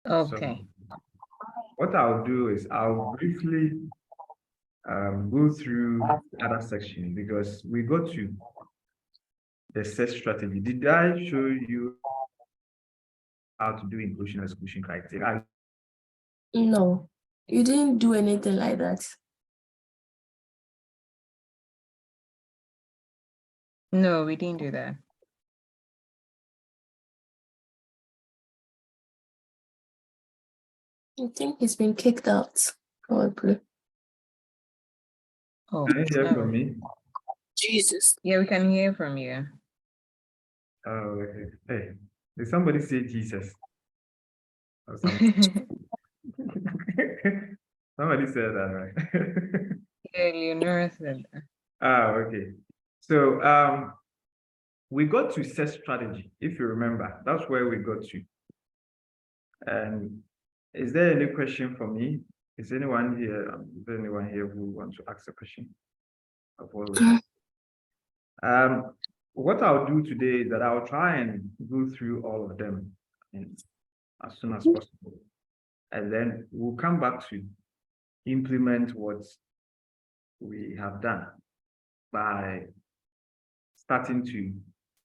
So Okay. what I'll do is I'll briefly go through the other section because we go to the set strategy. Did I show you how to do inclusion and exclusion criteria? No, you didn't do anything like that. No, we didn't do that. I think he's been kicked out, probably. Oh, Can you hear all from right. me? Jesus. Yeah, we can hear from you. Oh, okay. Hey, did somebody say Jesus? Or something? Somebody said that, right? Yeah, Leonora said that. Okay. So we got to set strategy, if you remember. That's where we got to. And is there any question for me? Is anyone here? Is there anyone here who wants to ask a question? What I'll do today is that I'll try and go through all of them as soon as possible. And then we'll come back to implement what we have done by starting to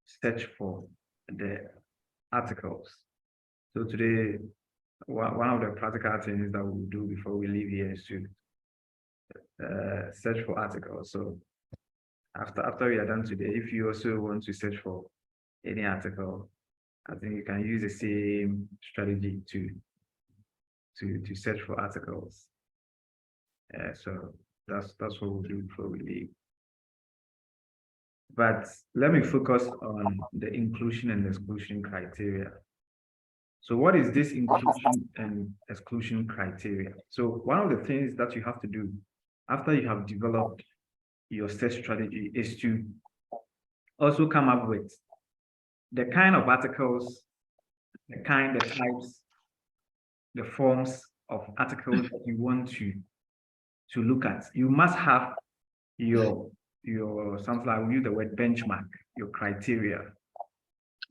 search for the articles. So today, one of the practical things that we'll do before we leave here is to search for articles. So after we are done today, if you also want to search for any article, I think you can use the same strategy to search for articles. So that's what we'll do before we leave. But let me focus on the inclusion and exclusion criteria. So what is this inclusion and exclusion criteria? So one of the things that you have to do after you have developed your search strategy is to also come up with the kind of articles, the types, the forms of articles that you want to look at. You must have your something like, we use the word benchmark, your criteria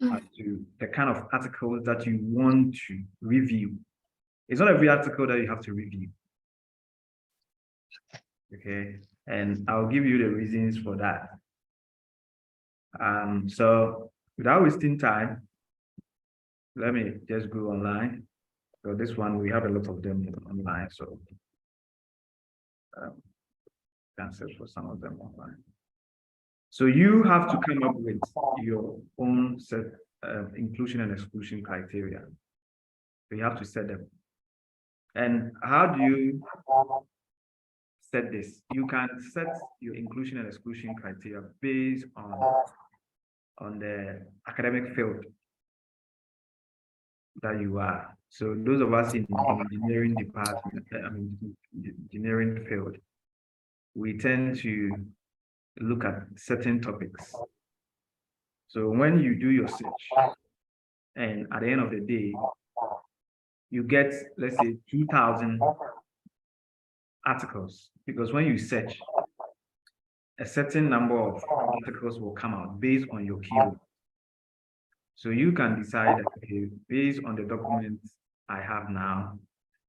as to the kind of articles that you want to review. It's not every article that you have to review. Okay, and I'll give you the reasons for that. So without wasting time, let me just go online. So this one, we have a lot of them online, so can search for some of them online. So you have to come up with your own set of inclusion and exclusion criteria. So you have to set them. And how do you set this? You can set your inclusion and exclusion criteria based on the academic field that you are. So those of us in engineering department, engineering field, we tend to look at certain topics. So when you do your search, and at the end of the day, you get, let's say, 2,000 articles, because when you search, a certain number of articles will come out based on your keyword. So you can decide, okay, based on the documents I have now,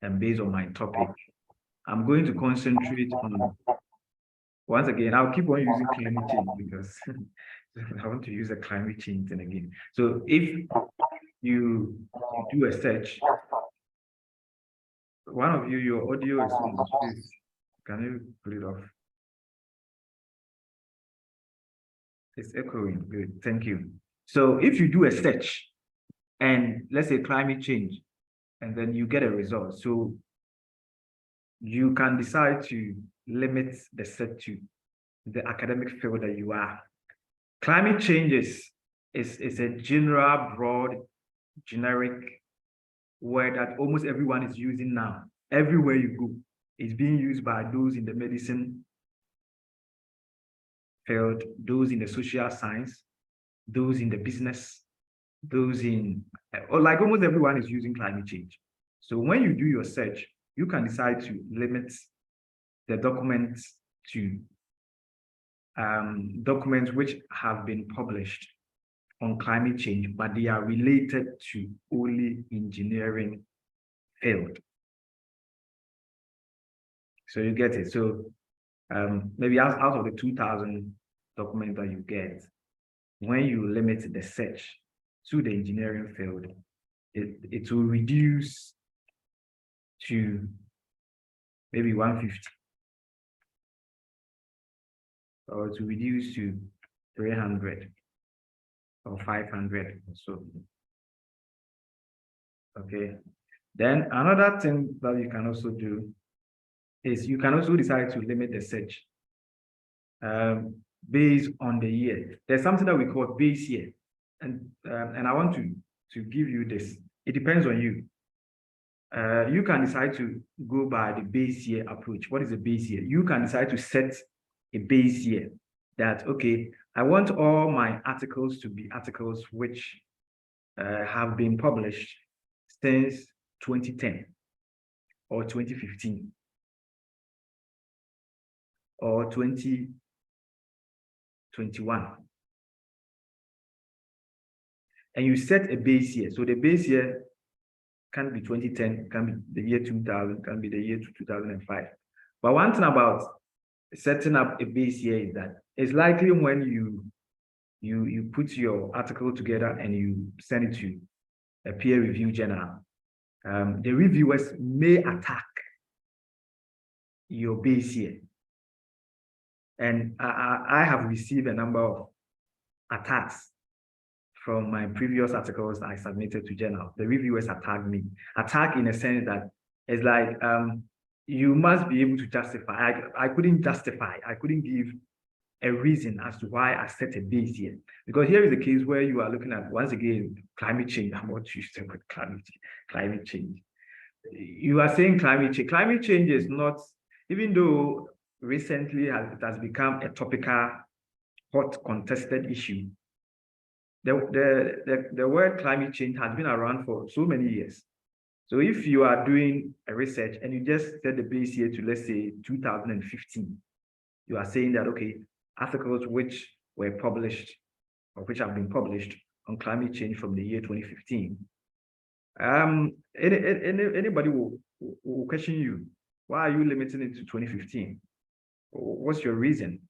and based on my topic, I'm going to concentrate on, once again, I'll keep on using climate change because I want to use a climate change thing again. So if you do a search, one of you, your audio is on, please, can you put it off? It's echoing, good, thank you. So if you do a search and let's say climate change, and then you get a result, so you can decide to limit the search to the academic field that you are. Climate change is a general, broad, generic word that almost everyone is using now. Everywhere you go, it's being used by those in the medicine field, those in the social science, those in the business, those in, or like almost everyone is using climate change. So when you do your search, you can decide to limit the documents to documents which have been published on climate change, but they are related to only engineering failed. So you get it. So maybe out of the 2,000 documents that you get, when you limit the search to the engineering field, it will reduce to maybe 150, or to reduce to 300 or 500 or so. Okay. Then another thing that you can also do is you can also decide to limit the search based on the year. There's something that we call base year, and I want to give you this. It depends on you. You can decide to go by the base year approach. What is a base year? You can decide to set a base year that, okay, I want all my articles to be articles which have been published since 2010 or 2015 or 2021. And you set a base year. So the base year can be 2010, can be the year 2000, can be the year 2005. But one thing about setting up a base year is that it's likely when you put your article together and you send it to a peer review journal, the reviewers may attack your base year. And I have received a number of attacks from my previous articles I submitted to journal. The reviewers attacked me. Attack in a sense that it's like, you must be able to justify. I couldn't justify. I couldn't give a reason as to why I set a base here. Because here is a case where you are looking at, once again, climate change. I'm not used to climate change. You are saying climate change. Climate change is not, even though recently it has become a topical, hot, contested issue, the word climate change has been around for so many years. So if you are doing a research and you just set the base year to, let's say, 2015, you are saying that, okay, articles which were published or which have been published on climate change from the year 2015, anybody will question you, why are you limiting it to 2015? What's your reason?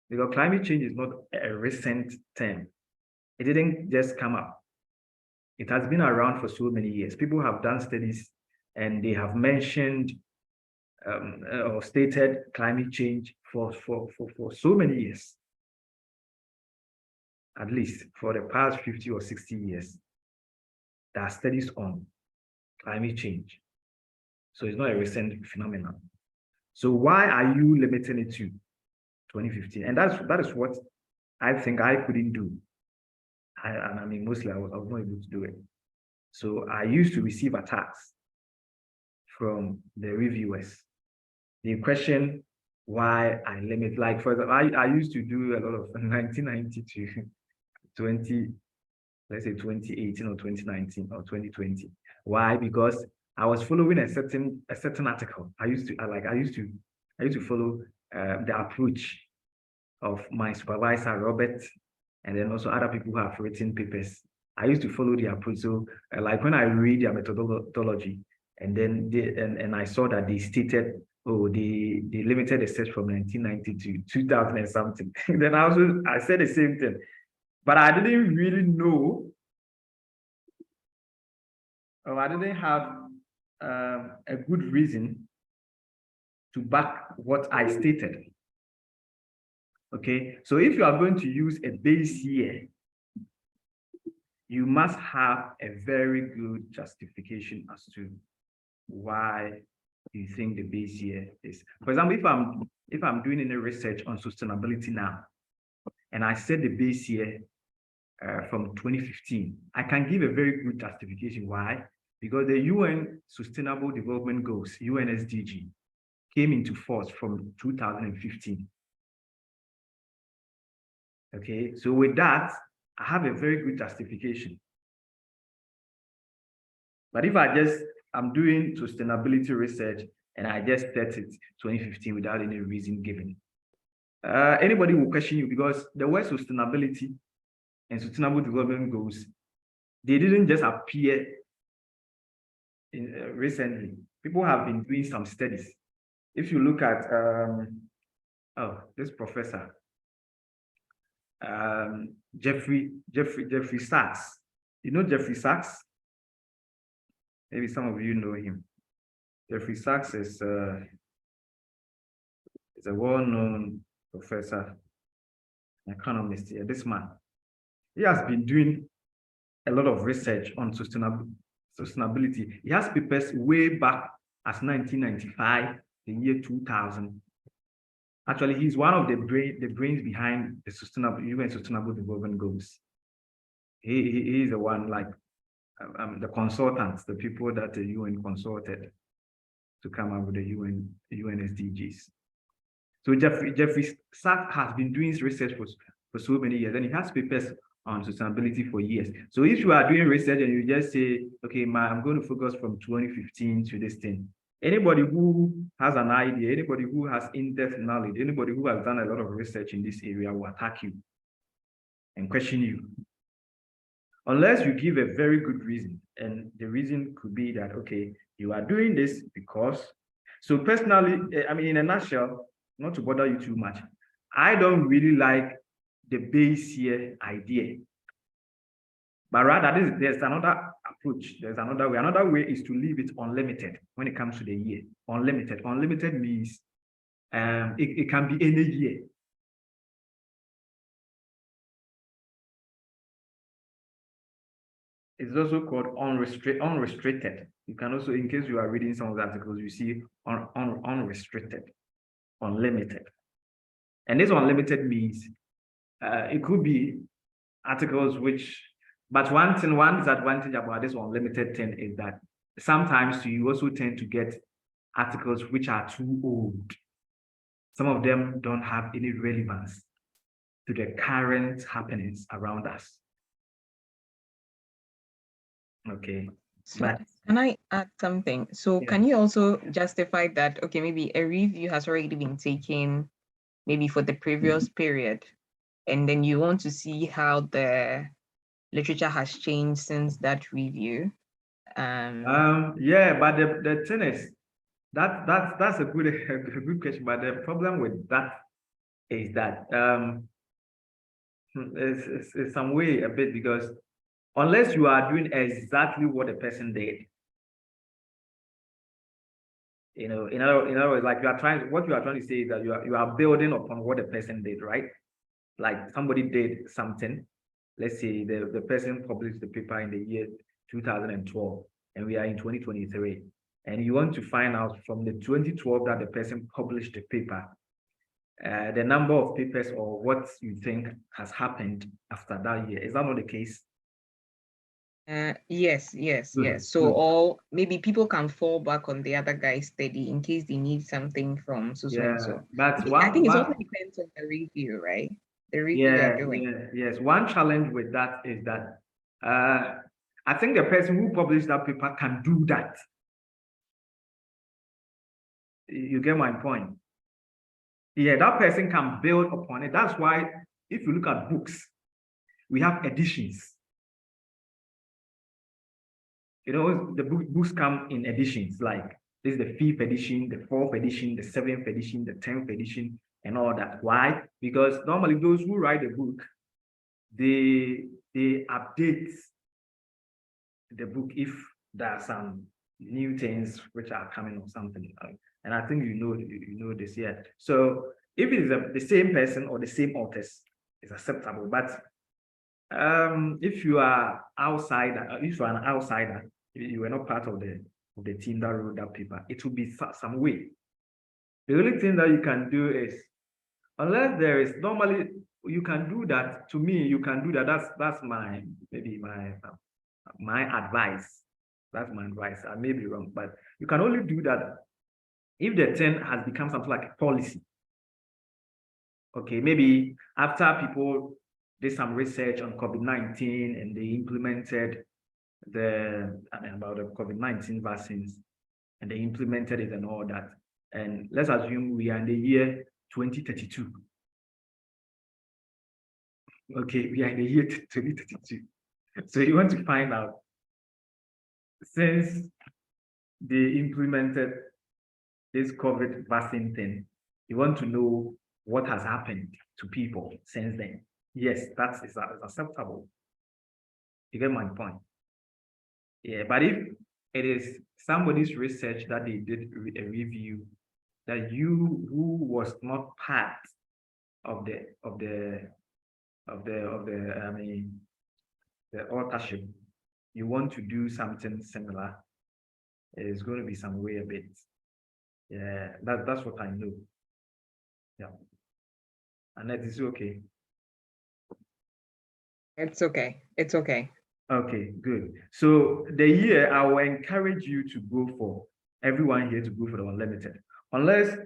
Because climate change is not a recent term. It didn't just come up. It has been around for so many years. People have done studies and they have mentioned or stated climate change for so many years. At least for the past 50 or 60 years, there are studies on climate change. So it's not a recent phenomenon. So why are you limiting it to 2015? And that is what I think I couldn't do. I mean, mostly I was not able to do it. So I used to receive attacks from the reviewers. They question why I limit, like for example, I used to do a lot of 1990 to 20, let's say 2018 or 2019 or 2020. Why? Because I was following a certain article. I used to follow the approach of my supervisor, Robert, and then also other people who have written papers. I used to follow the approach. So like when I read their methodology, and then I saw that they stated, oh, they limited the search from 1990 to 2000 and something. Then I said the same thing, but I didn't really know, or I didn't have a good reason to back what I stated. Okay, so if you are going to use a base year, you must have a very good justification as to why you think the base year is. For example, if I'm doing any research on sustainability now, and I set the base year from 2015, I can give a very good justification. Why? Because the UN Sustainable Development Goals, UNSDG, came into force from 2015. Okay, so with that, I have a very good justification. But if I'm doing sustainability research and I just set it 2015 without any reason given, anybody will question you, because the word sustainability and sustainable development goals, they didn't just appear recently, people have been doing some studies. If you look at this professor, Jeffrey Sachs. You know Jeffrey Sachs? Maybe some of you know him. Jeffrey Sachs is a well-known professor, economist here. This man, he has been doing a lot of research on sustainability. He has papers way back as 1995, the year 2000. Actually, he's one of the brains behind the UN Sustainable Development Goals. He is the one, like the consultants, the people that the UN consulted to come up with the UN SDGs. So Jeffrey Sachs has been doing research for so many years, and he has papers on sustainability for years. So if you are doing research and you just say, okay, I'm going to focus from 2015 to this thing, anybody who has an idea, anybody who has in-depth knowledge, anybody who has done a lot of research in this area will attack you and question you. Unless you give a very good reason. And the reason could be that, okay, you are doing this because, so personally, I mean, in a nutshell, not to bother you too much, I don't really like the base year idea. But rather, there's another approach. There's another way. Another way is to leave it unlimited when it comes to the year. Unlimited. Unlimited means it can be any year. It's also called unrestricted. You can also, in case you are reading some of the articles, you see unrestricted, unlimited. And this unlimited means it could be articles which, but one disadvantage about this unlimited thing is that sometimes you also tend to get articles which are too old. Some of them don't have any relevance to the current happenings around us. Okay. So But can I add something? So yeah. can you also justify that, okay, maybe a review has already been taken maybe for the previous period, and then you want to see how the literature has changed since that review? Yeah, but the thing is, that's a good question. But the problem with that is that it's some way a bit, because unless you are doing exactly what the person did, in other words, like what you are trying to say is that you are building upon what the person did, right? Like somebody did something. Let's say the person published the paper in the year 2012, and we are in 2023, and you want to find out from the 2012 that the person published the paper, the number of papers or what you think has happened after that year. Is that not the case? Yes. So, or maybe people can fall back on the other guy's study in case they need something from so and so. That's I think it also depends on the review, right? The review they're doing. Yes. One challenge with that is that I think the person who published that paper can do that. You get my point? Yeah, that person can build upon it. That's why if you look at books, we have editions. You know, the books come in editions, like this is the 5th edition, the 4th edition, the 7th edition, the 10th edition, and all that. Why? Because normally those who write the book, they update the book if there are some new things which are coming or something. And I think you know this, yeah. So if it is the same person or the same authors, it's acceptable. But if you are outsider, if you are an outsider, you were not part of the team that wrote that paper, it will be some way. The only thing that you can do is, unless there is, normally you can do that. To me, you can do that. That's my advice. That's my advice. I may be wrong, but you can only do that if the thing has become something like a policy. Okay, maybe after people did some research on COVID-19 and they implemented about the COVID-19 vaccines, and they implemented it and all that. And let's assume we are in the year 2032. Okay, we are in the year 2032. So you want to find out, since they implemented this COVID vaccine thing, you want to know what has happened to people since then. Yes, that is acceptable. You get my point. Yeah, but if it is somebody's research that they did a review that you who was not part of the I mean the authorship, you want to do something similar, it's going to be some way a bit. Yeah, that's what I know. Yeah. And that is okay. It's okay. It's okay. Okay, good. So the year I will encourage you to go for everyone here to go for the unlimited, unless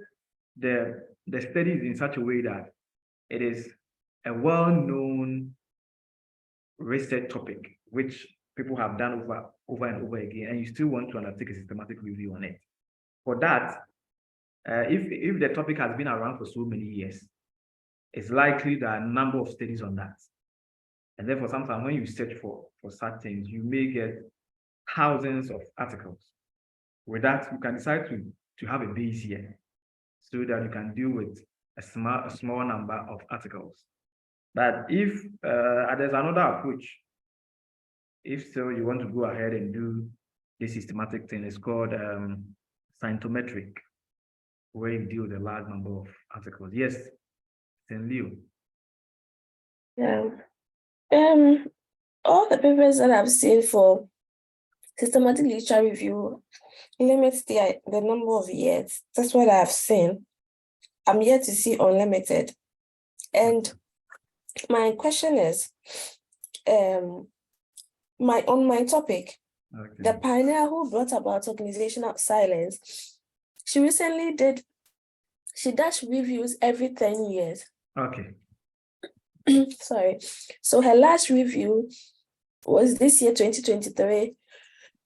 the study is in such a way that it is a well-known research topic which people have done over and over again, and you still want to undertake a systematic review on it. For that, if the topic has been around for so many years, it's likely that a number of studies on that. And therefore, sometimes when you search for such things, you may get thousands of articles. With that, you can decide to have a base here so that you can deal with a small number of articles. But if there's another approach, if so, you want to go ahead and do this systematic thing, it's called scientometric, where you deal with a large number of articles. Yes, St. Leo. Yeah. All the papers that I've seen for systematic literature review limits the number of years. That's what I've seen. I'm yet to see unlimited. And my question is, on my topic, Okay. the pioneer who brought about organizational silence, she does reviews every 10 years. Okay. Sorry. So her last review was this year, 2023.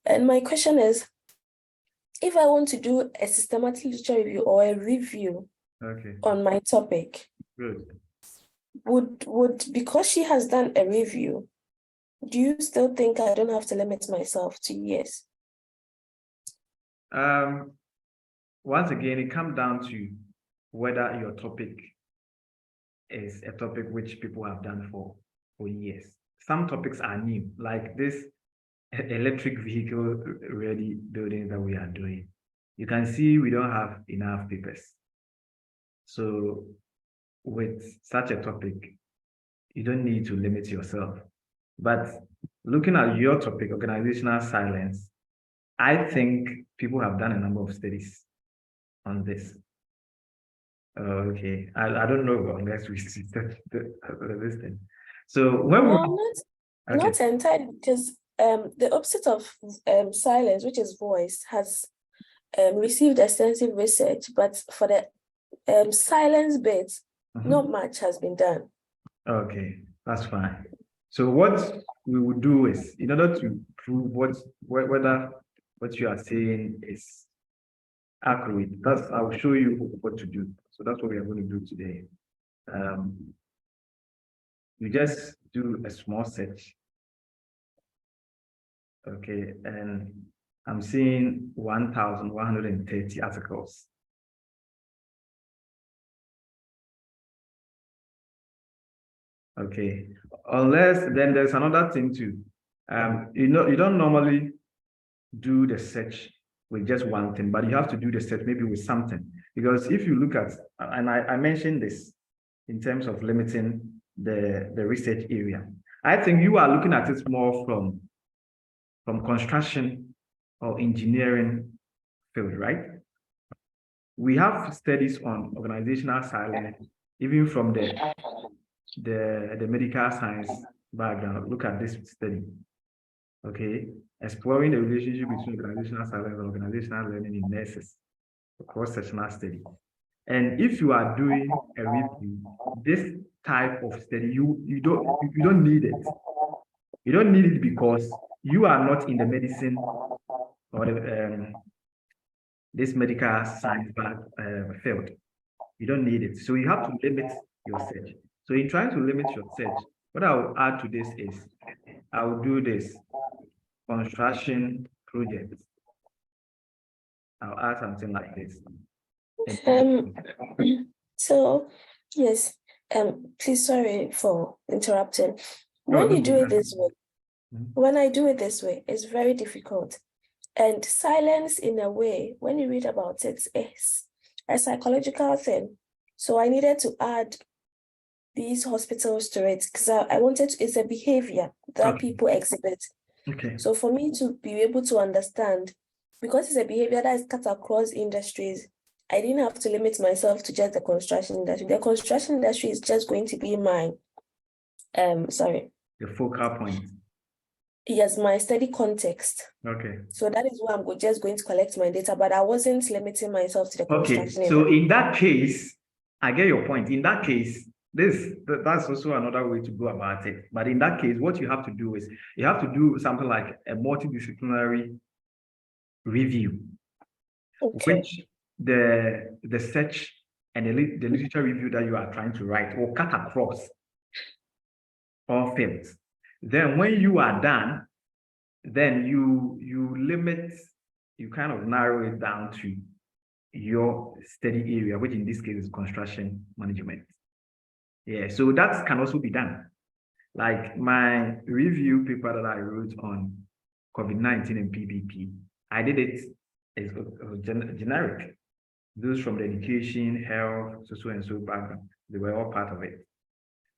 And my question is, if I want to do a systematic literature review or a review on my topic, good. Would because she has done a review, do you still think I don't have to limit myself to years? Once again, it comes down to whether your topic is a topic which people have done for years. Some topics are new, like this electric vehicle ready building that we are doing. You can see we don't have enough papers. So with such a topic, you don't need to limit yourself. But looking at your topic, organizational silence, I think people have done a number of studies on this. Okay, I don't know unless we see this thing. So when not entirely, because the opposite of silence, which is voice, has received extensive research, but for the silence bit, not much has been done. Okay, that's fine. So what we would do is, in order to prove whether what you are saying is accurate, I will show you what to do. So that's what we are going to do today. You just do a small search. Okay, and I'm seeing 1,130 articles. Okay, unless then there's another thing too. You don't normally do the search with just one thing, but you have to do the search maybe with something. Because if you look at, and I mentioned this in terms of limiting the research area, I think you are looking at it more from construction or engineering field, right? We have studies on organizational silence, even from the medical science background. Look at this study. Okay, exploring the relationship between organizational silence and organizational learning in nurses, a cross-sectional study. And if you are doing a review, this type of study, you don't need it. You don't need it because you are not in the medicine or this medical science field. You don't need it. So you have to limit your search. So in trying to limit your search, what I will add to this is I will do this construction project. I'll add something like this. So yes, please, sorry for interrupting. When no you do it problem. this way, when I do it this way, it's very difficult. And silence, in a way, when you read about it, is a psychological thing. So I needed to add these hospitals to it because I wanted to, it's a behavior that Okay. people exhibit. Okay. So for me to be able to understand, because it's a behavior that is cut across industries, I didn't have to limit myself to just the construction industry. The construction industry is just going to be my, The focal point. yes, my study context. Okay. So that is why I'm just going to collect my data, but I wasn't limiting myself to the construction Okay. So industry. in that case, I get your point. In that case, that's also another way to go about it. But in that case, what you have to do is you have to do something like a multidisciplinary review, Okay. which the search and the literature review that you are trying to write will cut across all fields. Then when you are done, then you limit, you kind of narrow it down to your study area, which in this case is construction management. Yeah, so that can also be done. Like my review paper that I wrote on COVID-19 and PPP, I did it as generic. Those from the education, health, so and so background, they were all part of it.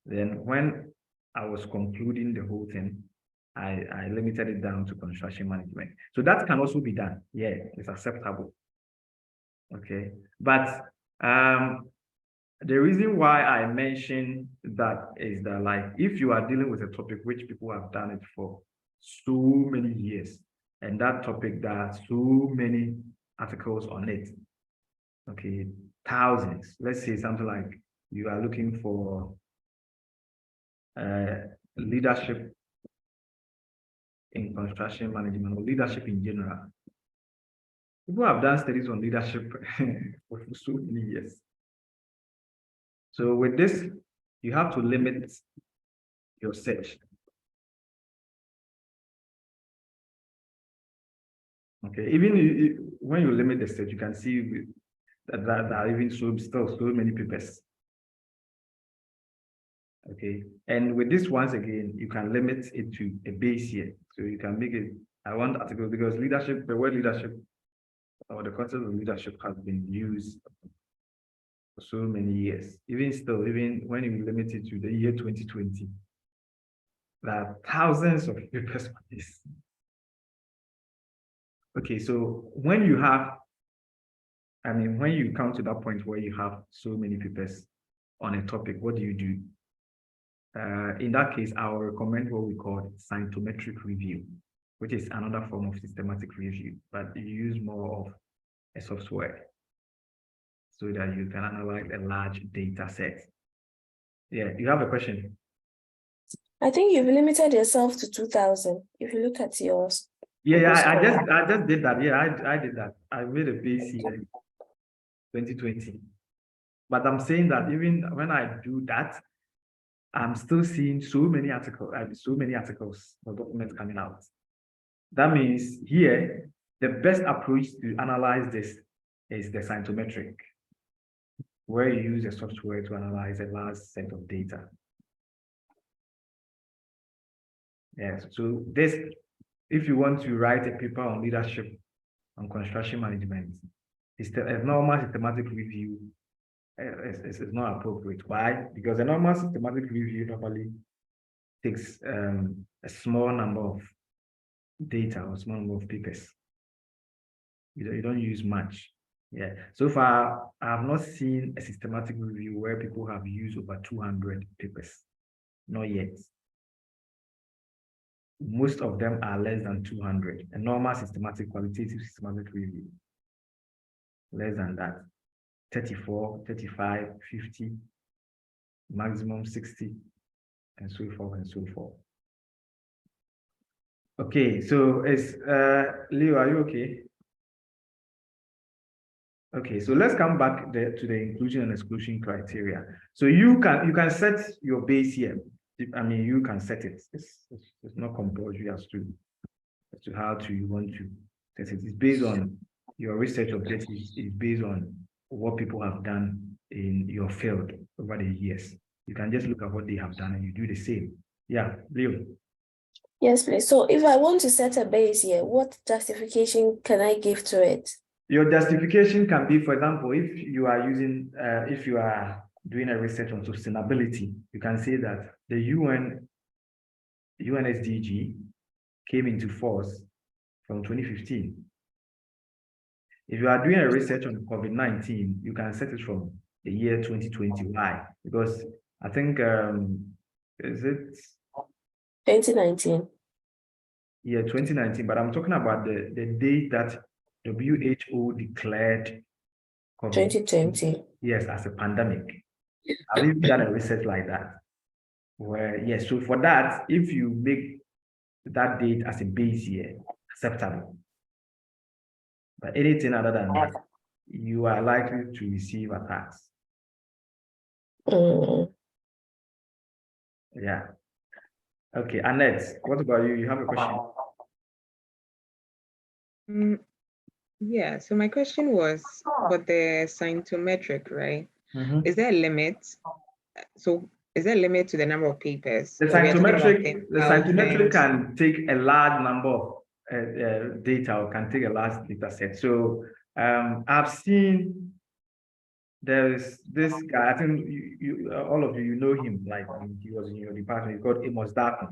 Then when I was concluding the whole thing, I limited it down to construction management. So that can also be done. Yeah, it's acceptable. Okay, but the reason why I mention that is that, like, if you are dealing with a topic which people have done it for so many years, and that topic, there are so many articles on it, okay, thousands. Let's say something like you are looking for leadership in construction management or leadership in general. People have done studies on leadership for so many years. So with this, you have to limit your search. Okay, even when you limit the search, you can see that there are even still so many papers. Okay, and with this, once again, you can limit it to a base year. So you can make it, I want article, because leadership, the word leadership or the concept of leadership has been used for so many years. Even still, even when you limit it to the year 2020, there are thousands of papers on this. Okay, so when you have, I mean, when you come to that point where you have so many papers on a topic, what do you do? In that case, I'll recommend what we call scientometric review, which is another form of systematic review, but you use more of a software so that you can analyze a large data set. Yeah, you have a question? I think you've limited yourself to 2,000. If you look at yours. Yeah, I just did that. Yeah, I did that. I made a base here 2020. But I'm saying that even when I do that, I'm still seeing so many articles or documents coming out. That means here, the best approach to analyze this is the scientometric, where you use a software to analyze a large set of data. Yes, so this, if you want to write a paper on leadership on construction management, a normal systematic review is not appropriate. Why? Because a normal systematic review normally takes a small number of data or small number of papers. You don't use much. Yeah. So far, I have not seen a systematic review where people have used over 200 papers. Not yet. Most of them are less than 200. A normal systematic, qualitative systematic review. Less than that. 34, 35, 50, maximum 60, and so forth and so forth. Okay, so Leo, are you okay? Okay, so let's come back to the inclusion and exclusion criteria. So you can set your base here. I mean, you can set it. It's not compulsory as to how you want to set it. It's based on your research objective is based on what people have done in your field over the years. You can just look at what they have done and you do the same. Yeah, Leo. Yes, please. So if I want to set a base here, what justification can I give to it? Your justification can be, for example, if you are using, if you are doing a research on sustainability, you can say that the UNSDG came into force from 2015. If you are doing a research on COVID-19, you can set it from the year 2020. Why? Because I think, is it 2019. Yeah, 2019, but I'm talking about the date that WHO declared COVID, 2020. yes, as a pandemic. Have you done a research like that? Where, yes, so for that, if you make that date as a base year, acceptable. But anything other than that, you are likely to receive attacks. Mm. Yeah. Okay, Annette, what about you? You have a question? Yeah, so my question was about the scientometric, right? Is there a limit? So is there a limit to the number of papers? The scientometric can take a large number of data or can take a large data set. So I've seen there's this guy, I think all of you know him, like he was in your department, he's called Amos Darton.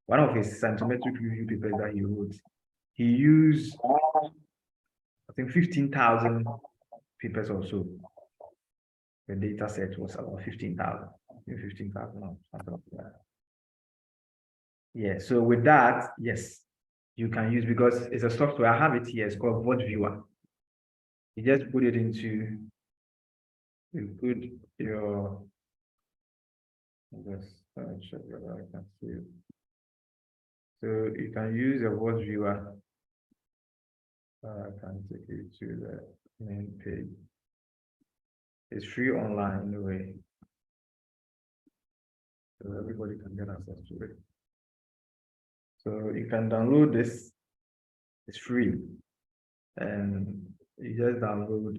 One of his scientometric review papers that he wrote, he used, I think, 15,000 papers or so. The data set was about 15,000, 15,000 or something like that. Yeah, so with that, yes, you can use, because it's a software, I have it here, it's called Vote Viewer. You just put it into, you put your, just check whether I can see it. So you can use a Vote Viewer. I can take you to the main page. It's free online in a way, so everybody can get access to it. So you can download this, it's free, and you just download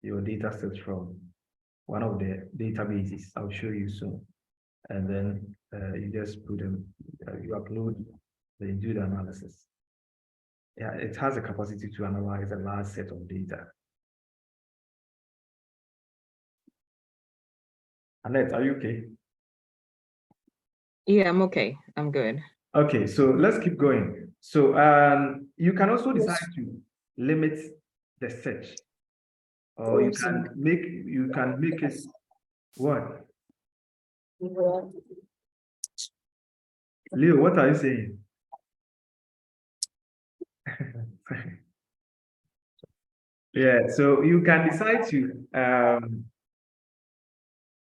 your data sets from one of the databases I'll show you soon, and then you just put them, you upload, then you do the analysis. Yeah, it has a capacity to analyze a large set of data. Annette, are you okay? Yeah, I'm okay. I'm good. Okay, so let's keep going. So you can also decide to limit the search, or you can make it what? Leo, what are you saying? Yeah, so you can decide to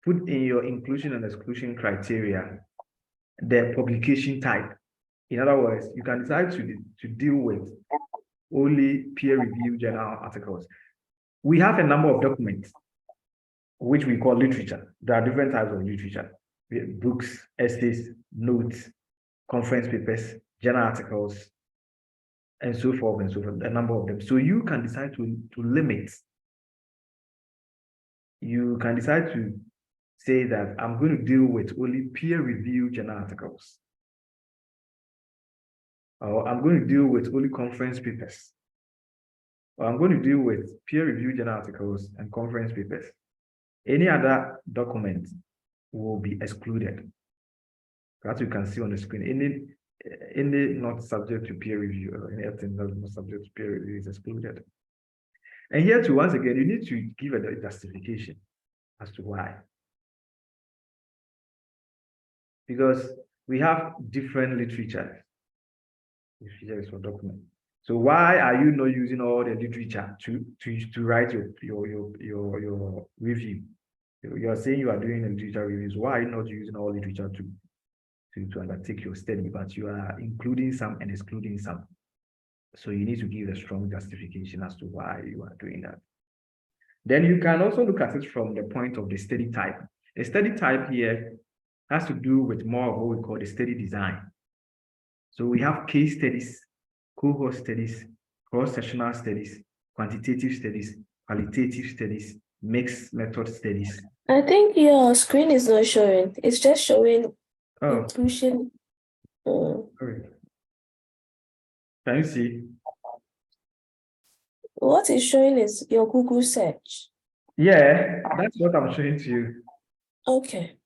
put in your inclusion and exclusion criteria the publication type. In other words, you can decide to deal with only peer-reviewed journal articles. We have a number of documents which we call literature. There are different types of literature: books, essays, notes, conference papers, journal articles, and so forth and so forth, a number of them. So you can decide to limit. You can decide to say that I'm going to deal with only peer-reviewed journal articles, or I'm going to deal with only conference papers, or I'm going to deal with peer-reviewed journal articles and conference papers. Any other document will be excluded. As you can see on the screen, any not subject to peer review or anything that's not subject to peer review is excluded. And here too, once again, you need to give a justification as to why. Because we have different literature for document. So why are you not using all the literature to write your review? You are saying you are doing a literature reviews. Why are you not using all literature to undertake your study, but you are including some and excluding some? So you need to give a strong justification as to why you are doing that. Then you can also look at it from the point of the study type. A study type here has to do with more of what we call the study design. So we have case studies, cohort studies, cross-sectional studies, quantitative studies, qualitative studies, mixed method studies. I think your screen is not showing. It's just showing Oh, inclusion. sorry. Can you see? What is showing is your Google search. Yeah, that's what I'm showing to you. Okay.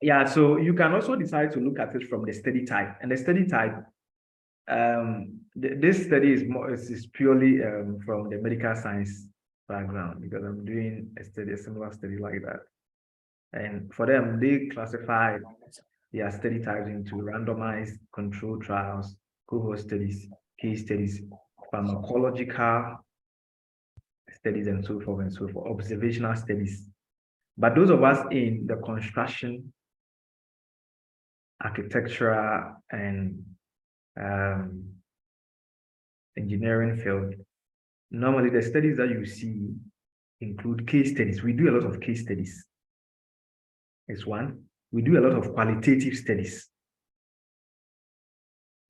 Yeah, so you can also decide to look at it from the study type. And the study type, this study is purely from the medical science background, because I'm doing a similar study like that. And for them, they classify their study types into randomized controlled trials, cohort studies, case studies, pharmacological studies, and so forth and so forth, observational studies. But those of us in the construction, architectural, and engineering field, normally the studies that you see include case studies. We do a lot of case studies. It's one. We do a lot of qualitative studies.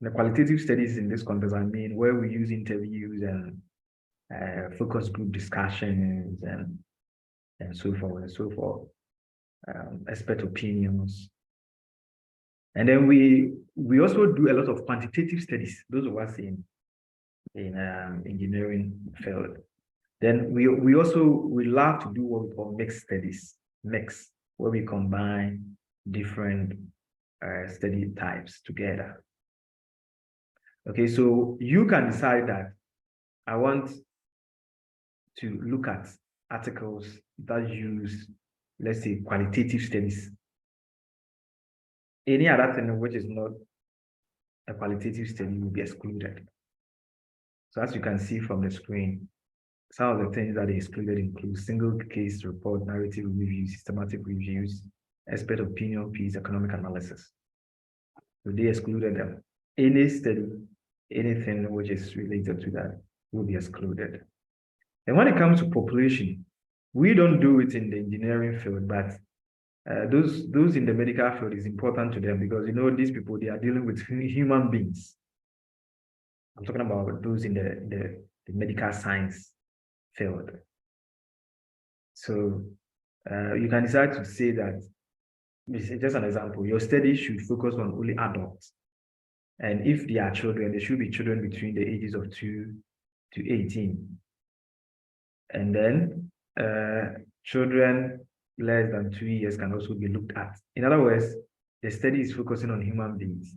The qualitative studies in this context, I mean, where we use interviews and focus group discussions and so forth and so forth, expert opinions. And then we also do a lot of quantitative studies, those of us in engineering field. Then we love to do what we call mixed studies, where we combine different study types together. Okay, so you can decide that I want to look at articles that use, let's say, qualitative studies. Any other thing which is not a qualitative study will be excluded. So as you can see from the screen, some of the things that are excluded include single case report, narrative review, systematic reviews, expert opinion piece, economic analysis. So they excluded them. Any study, anything which is related to that will be excluded. And when it comes to population, we don't do it in the engineering field, but those in the medical field is important to them, because these people, they are dealing with human beings. I'm talking about those in the medical science field. So you can decide to say that, just an example, your study should focus on only adults. And if they are children, they should be children between the ages of 2 to 18. And then children less than 2 years can also be looked at. In other words, the study is focusing on human beings.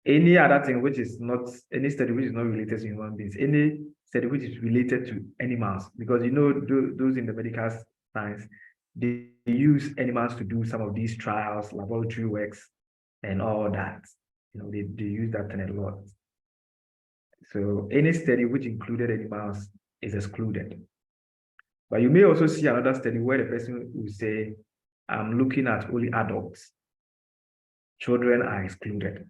Any other thing which is not, any study which is not related to human beings, any study which is related to animals, because those in the medical science, they use animals to do some of these trials, laboratory works, and all that. They use that thing a lot. So any study which included animals is excluded. But you may also see another study where the person will say, I'm looking at only adults. Children are excluded.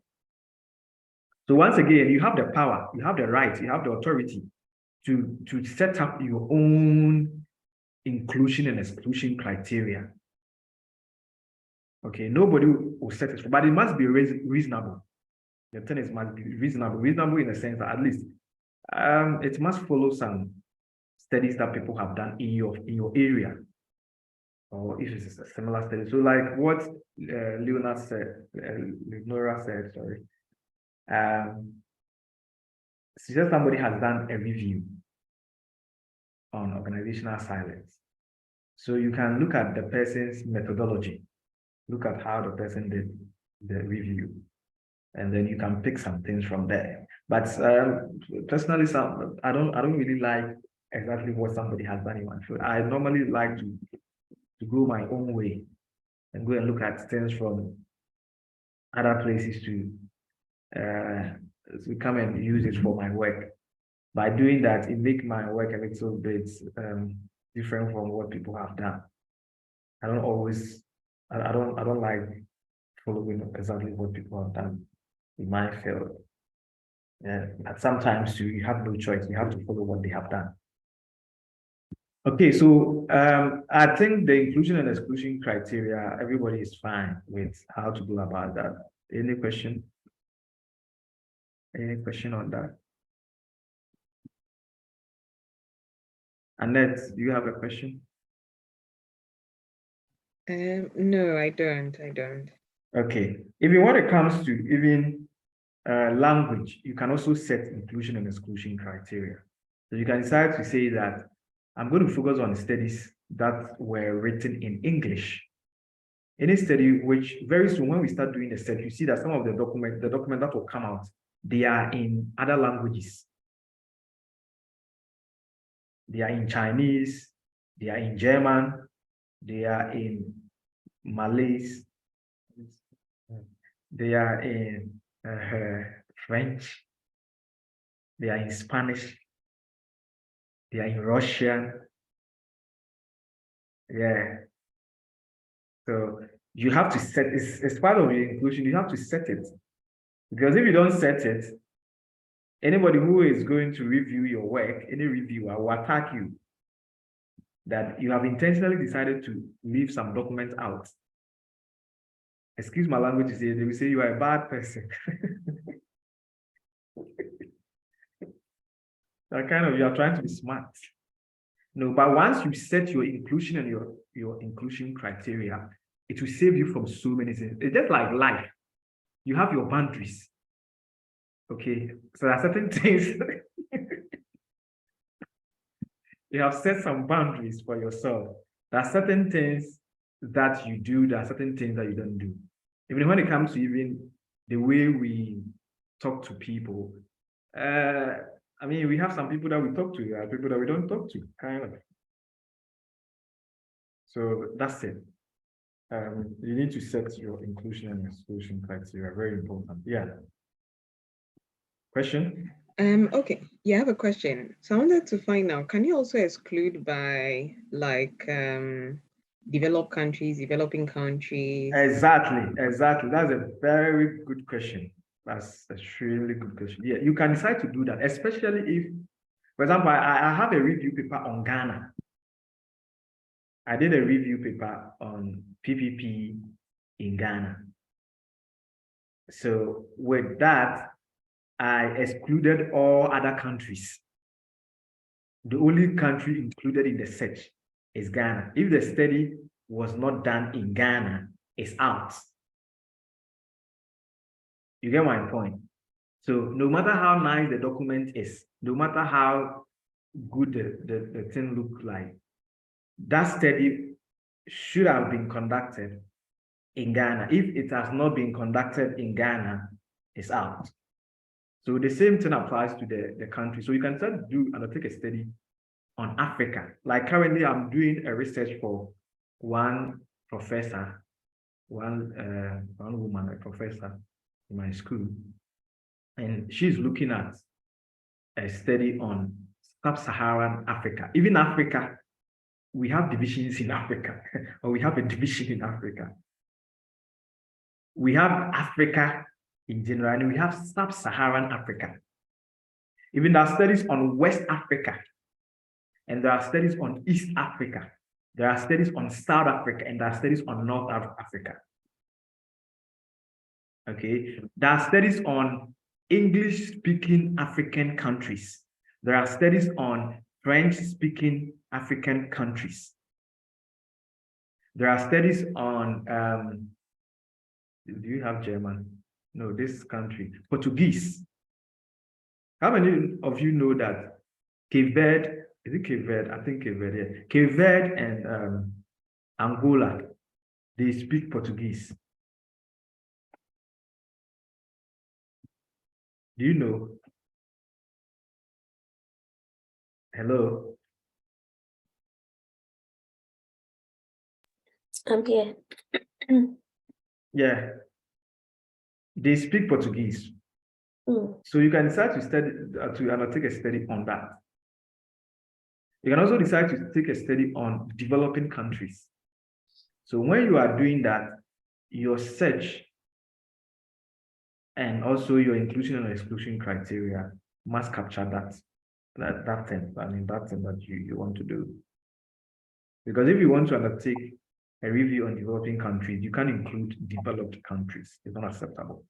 So once again, you have the power, you have the right, you have the authority to set up your own inclusion and exclusion criteria. Okay, nobody will set it, but it must be reasonable. The thing is, must be reasonable in the sense that at least it must follow some studies that people have done in your area, or if it's a similar study. So like what Leonora said, sorry. Just somebody has done a review on organizational silence. So you can look at the person's methodology, look at how the person did the review, and then you can pick some things from there. But personally, I don't really like exactly what somebody has done in my field. I normally like to go my own way and go and look at things from other places to come and use it for my work. By doing that, it makes my work a little bit different from what people have done. I don't like following exactly what people have done in my field. Yeah, but sometimes you have no choice. You have to follow what they have done. Okay, so I think the inclusion and exclusion criteria, everybody is fine with how to go about that. Any question? Any question on that? Annette, do you have a question? No, I don't. Okay. Even when it comes to even language, you can also set inclusion and exclusion criteria. So you can decide to say that I'm going to focus on studies that were written in English. Any study which very soon when we start doing the study, you see that some of the document that will come out, they are in other languages. They are in Chinese, they are in German, they are in Malays, they are in French, they are in Spanish, they are in Russian. Yeah. So you have to set it's part of your inclusion, you have to set it. Because if you don't set it, anybody who is going to review your work, any reviewer will attack you that you have intentionally decided to leave some documents out. Excuse my language, they will say you are a bad person. That kind of, you are trying to be smart. No, but once you set your inclusion and your inclusion criteria, it will save you from so many things. It's just like life. You have your boundaries. Okay, so there are certain things you have set some boundaries for yourself. There are certain things that you do, there are certain things that you don't do. Even when it comes to even the way we talk to people, I mean, we have some people that we talk to, there are people that we don't talk to, kind of. So that's it. You need to set your inclusion and exclusion criteria, very important. Yeah. Question? Okay. Yeah, I have a question. So I wanted to find out, can you also exclude by like developed countries, developing countries? Exactly. That's a very good question. That's a really good question. Yeah, you can decide to do that, especially if, for example, I have a review paper on Ghana. I did a review paper on PPP in Ghana. So with that, I excluded all other countries. The only country included in the search is Ghana. If the study was not done in Ghana, it's out. You get my point? So no matter how nice the document is, no matter how good the thing look like, that study should have been conducted in Ghana. If it has not been conducted in Ghana, it's out. So the same thing applies to the country. So you can start to undertake a study on Africa. Like currently, I'm doing a research for one professor, one woman, a professor in my school, and she's looking at a study on sub-Saharan Africa. Even Africa, we have divisions in Africa, or we have a division in Africa. We have Africa in general, and we have sub-Saharan Africa. Even there are studies on West Africa, and there are studies on East Africa. There are studies on South Africa, and there are studies on North Africa. Okay, there are studies on English-speaking African countries. There are studies on French-speaking African countries. There are studies on, do you have German? No, this country, Portuguese. How many of you know that Cape Verde, is it Cape Verde? I think Cape Verde, yeah. Cape Verde and Angola, they speak Portuguese. Do you know? Hello? I'm here. Yeah. They speak Portuguese. So you can decide to study to undertake a study on that. You can also decide to take a study on developing countries. So when you are doing that, your search and also your inclusion and exclusion criteria must capture that thing. I mean, that thing that you want to do. Because if you want to undertake a review on developing countries, you can't include developed countries. It's not acceptable.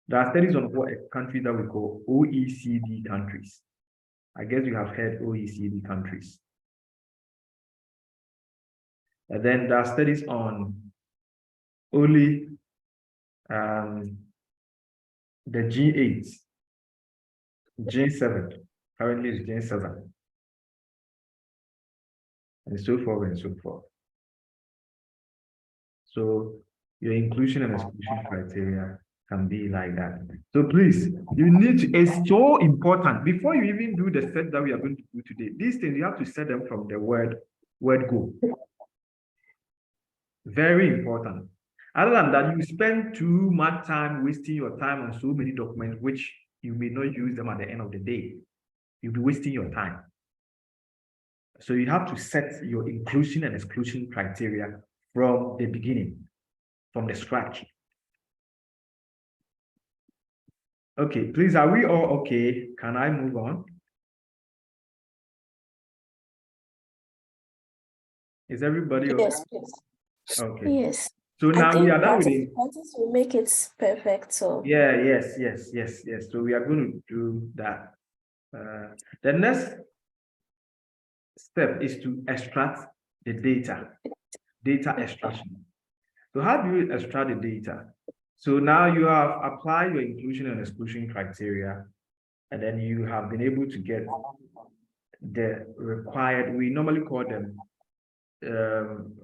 There are studies on what a country that we call OECD countries. I guess you have heard OECD countries. And then there are studies on only the G8, G7, currently it's G7, and so forth and so forth. So your inclusion and exclusion criteria can be like that. So please, you need to, it's so important. Before you even do the set that we are going to do today, these things, you have to set them from the word go. Very important. Other than that, you spend too much time wasting your time on so many documents, which you may not use them at the end of the day. You'll be wasting your time. So you have to set your inclusion and exclusion criteria from the beginning, from the scratch. Okay, please, are we all okay? Can I move on? Is everybody okay? Yes, please. Okay. Yes. So now we are done with it. Practice will make it perfect. So Yeah, yes. So we are going to do that. The next step is to extract the data extraction. So how do you extract the data? So now you have applied your inclusion and exclusion criteria, and then you have been able to get the required, we normally call them,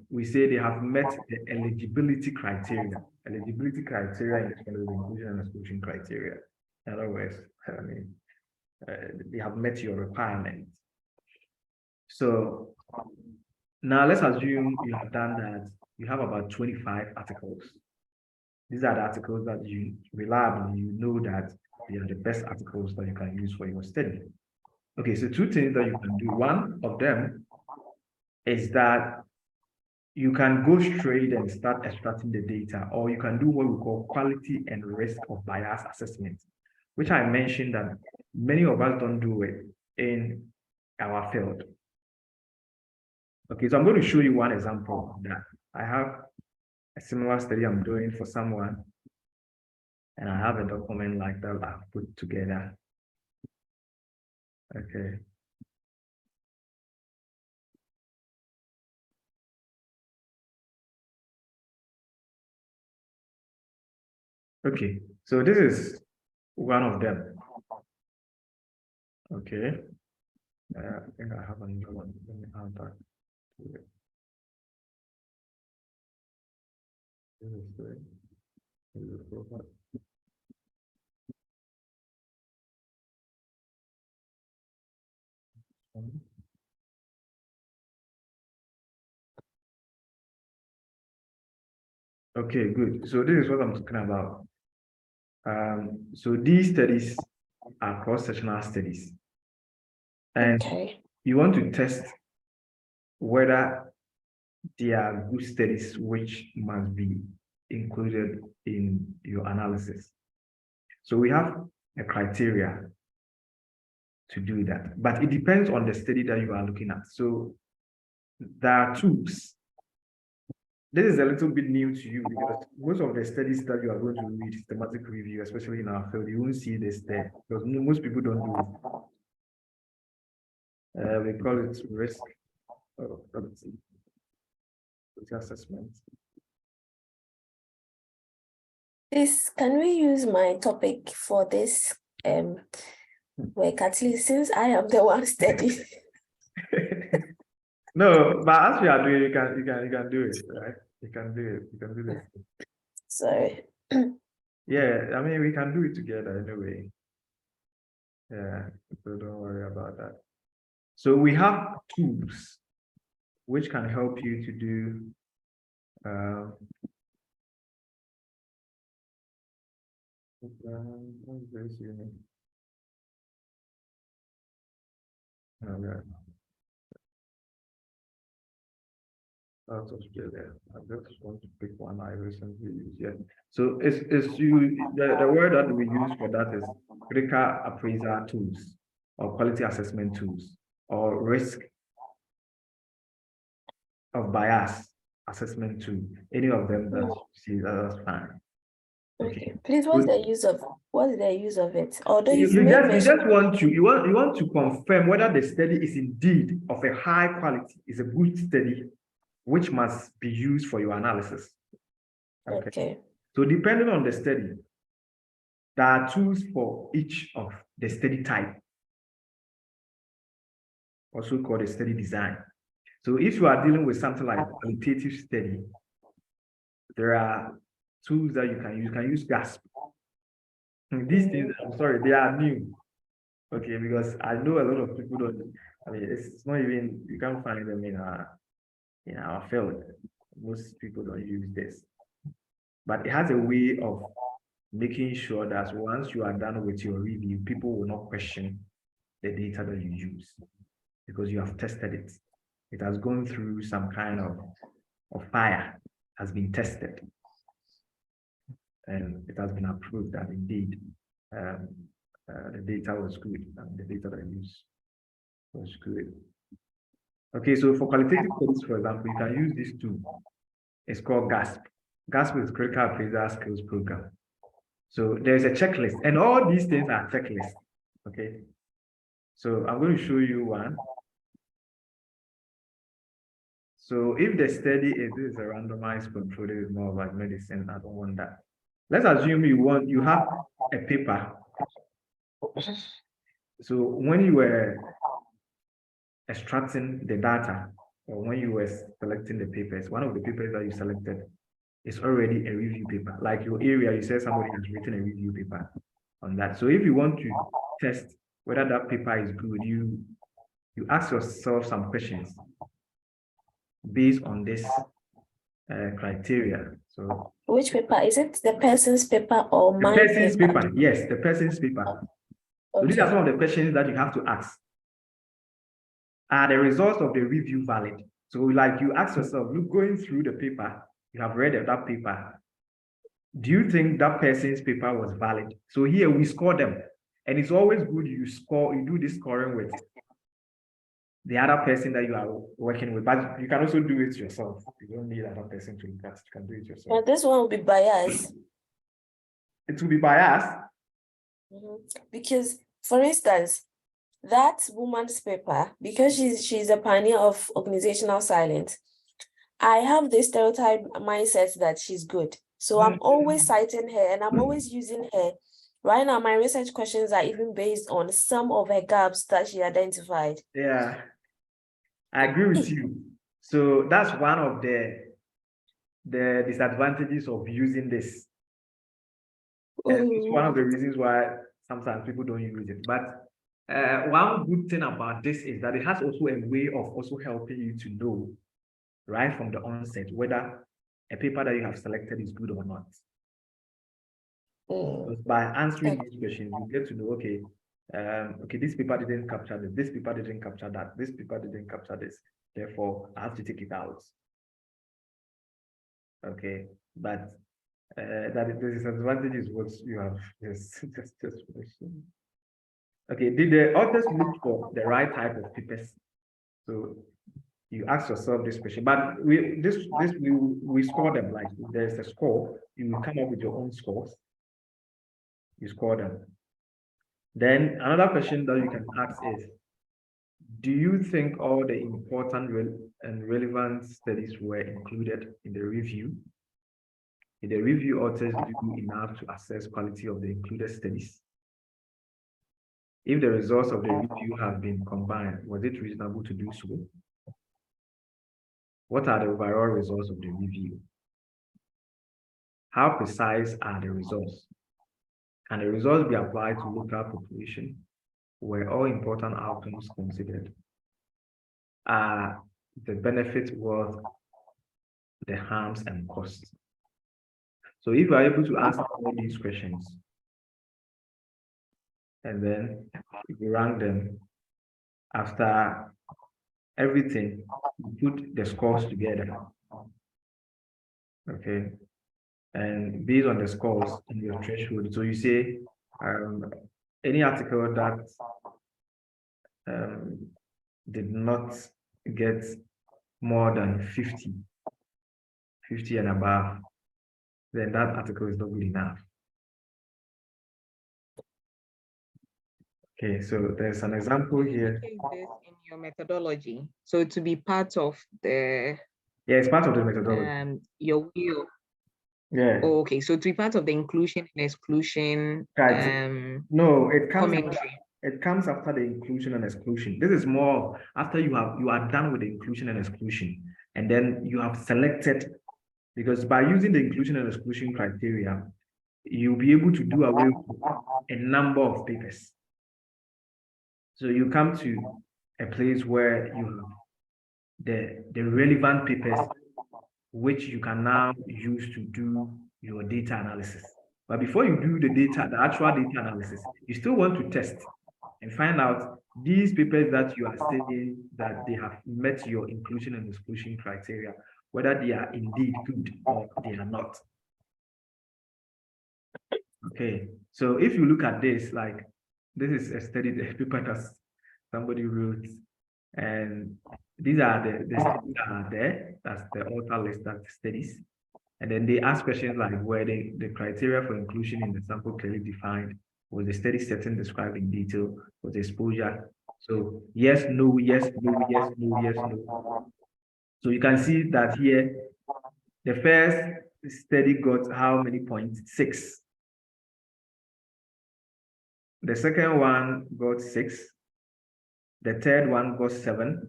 we say they have met the eligibility criteria. Eligibility criteria in terms of inclusion and exclusion criteria. In other words, I mean, they have met your requirements. So now let's assume you have done that. You have about 25 articles. These are the articles that you reliably, you know that they are the best articles that you can use for your study. Okay, so two things that you can do. One of them is that you can go straight and start extracting the data, or you can do what we call quality and risk of bias assessment, which I mentioned that many of us don't do it in our field. Okay, so I'm going to show you one example of that. I have a similar study I'm doing for someone, and I have a document like that I've put together. Okay. Okay, so this is one of them. Okay. I think I have another one. Let me add that to it. This is the profile. Okay, good. So this is what I'm talking about. So these studies are cross-sectional studies. And you want to test whether they are good studies which must be included in your analysis. So we have a criteria to do that, but it depends on the study that you are looking at. So there are tools. This is a little bit new to you because most of the studies that you are going to read, systematic review, especially in our field, you won't see this there because most people don't do it. We call it risk assessment. can we use my topic for this work, at least since I am the one studying? No, but as we are doing, you can do it, right? You can do it. You can do this. Sorry. Yeah, I mean we can do it together anyway. Yeah, so don't worry about that. So we have tools which can help you to do okay. Out of Australia. I just want to pick one I recently used. Yeah. So it's the word that we use for that is critical appraiser tools or quality assessment tools or risk of bias assessment tool. Any of them that you see, that's fine. Okay, please, what's the use of it? Although You, you've you made just you mention just want to you want to confirm whether the study is indeed of a high quality, is a good study, which must be used for your analysis. Okay. So depending on the study, there are tools for each of the study type, also called a study design. So if you are dealing with something like qualitative study, there are tools that you can use. You can use GASP. These things, I'm sorry, they are new. Okay, because I know a lot of people don't. I mean, it's not even, you can't find them in our field. Most people don't use this, but it has a way of making sure that once you are done with your review, people will not question the data that you use because you have tested it. It has gone through some kind of fire, has been tested, and it has been approved that indeed the data was good and the data that I used was good. Okay, so for qualitative studies, for example, you can use this tool. It's called GASP. GASP is Critical Appraisal Skills Program. So there's a checklist, and all these things are checklists. Okay, so I'm going to show you one. So if the study is a randomized control, it is more like medicine. I don't want that. Let's assume you have a paper. So when you were extracting the data, or when you were selecting the papers, one of the papers that you selected is already a review paper. Like your area, you said somebody has written a review paper on that. So if you want to test whether that paper is good, you ask yourself some questions based on this criteria. So which paper? Is it the person's paper or the my person's paper? paper, yes, the person's paper. So these are Okay. some of the questions that you have to ask. Are the results of the review valid? So like you ask yourself, look, going through the paper, you have read that paper. Do you think that person's paper was valid? So here we score them. And it's always good you do this scoring with the other person that you are working with, but you can also do it yourself. You don't need another person to look at it. You can do it yourself. But this one will be biased. It will be biased. Because, for instance, that woman's paper, because she's a pioneer of organizational silence, I have this stereotype mindset that she's good. So I'm always citing her and I'm always using her. Right now, my research questions are even based on some of her gaps that she identified. Yeah, I agree with you. So that's one of the disadvantages of using this. And it's one of the reasons why sometimes people don't use it. But one good thing about this is that it has also a way of also helping you to know right from the onset whether a paper that you have selected is good or not. Because by answering these questions, you get to know, okay, okay, this paper didn't capture this paper didn't capture that, this paper didn't capture this, therefore I have to take it out. Okay, but that the disadvantage is what you have just mentioned. Okay, did the authors look for the right type of papers? So you ask yourself this question, but we score them. Like there's a score, you will come up with your own scores. You score them. Then another question that you can ask is, do you think all the important and relevant studies were included in the review? Did the review authors do enough to assess quality of the included studies? If the results of the review have been combined, was it reasonable to do so? What are the overall results of the review? How precise are the results? Can the results be applied to local population? Were all important outcomes considered? Are the benefits worth the harms and costs? So if you are able to answer all these questions, and then if you rank them after everything, you put the scores together. Okay. And based on the scores in your threshold, so you say any article that did not get more than 50 and above, then that article is not good enough. Okay, so there's an example here. Showcase this in your methodology. So to be part of the Yeah, it's part of the methodology. your wheel. Yeah. Oh, okay, so to be part of the inclusion and exclusion Right. No, commentary. it comes after the inclusion and exclusion. This is more after you are done with the inclusion and exclusion, and then you have selected, because by using the inclusion and exclusion criteria, you'll be able to do away with a number of papers. So you come to a place where you have the relevant papers which you can now use to do your data analysis. But before you do the actual data analysis, you still want to test and find out these papers that you are saying that they have met your inclusion and exclusion criteria, whether they are indeed good or they are not. Okay, so if you look at this, like this is a study, the paper that somebody wrote, and these are the studies that are there. That's the author list that studies. And then they ask questions like, were the criteria for inclusion in the sample clearly defined? Was the study setting described in detail? Was the exposure? So yes, no, yes, no, yes, no, yes, no. So you can see that here, the first study got how many points? 6. The second one got 6. The third one got 7.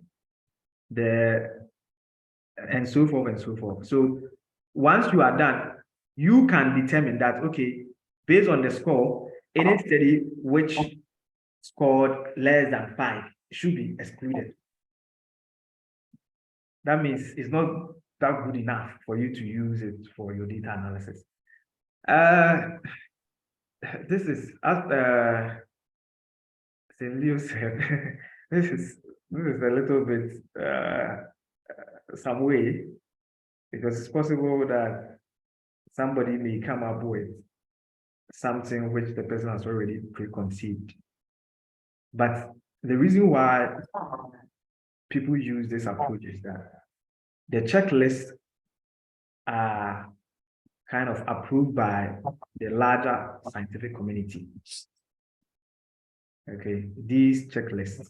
And so forth and so forth. So once you are done, you can determine that, okay, based on the score, any study which scored less than 5 should be excluded. That means it's not that good enough for you to use it for your data analysis. This is, as St. Leo said, this is a little bit some way, because it's possible that somebody may come up with something which the person has already preconceived. But the reason why people use this approach is that the checklists are kind of approved by the larger scientific community. Okay, these checklists,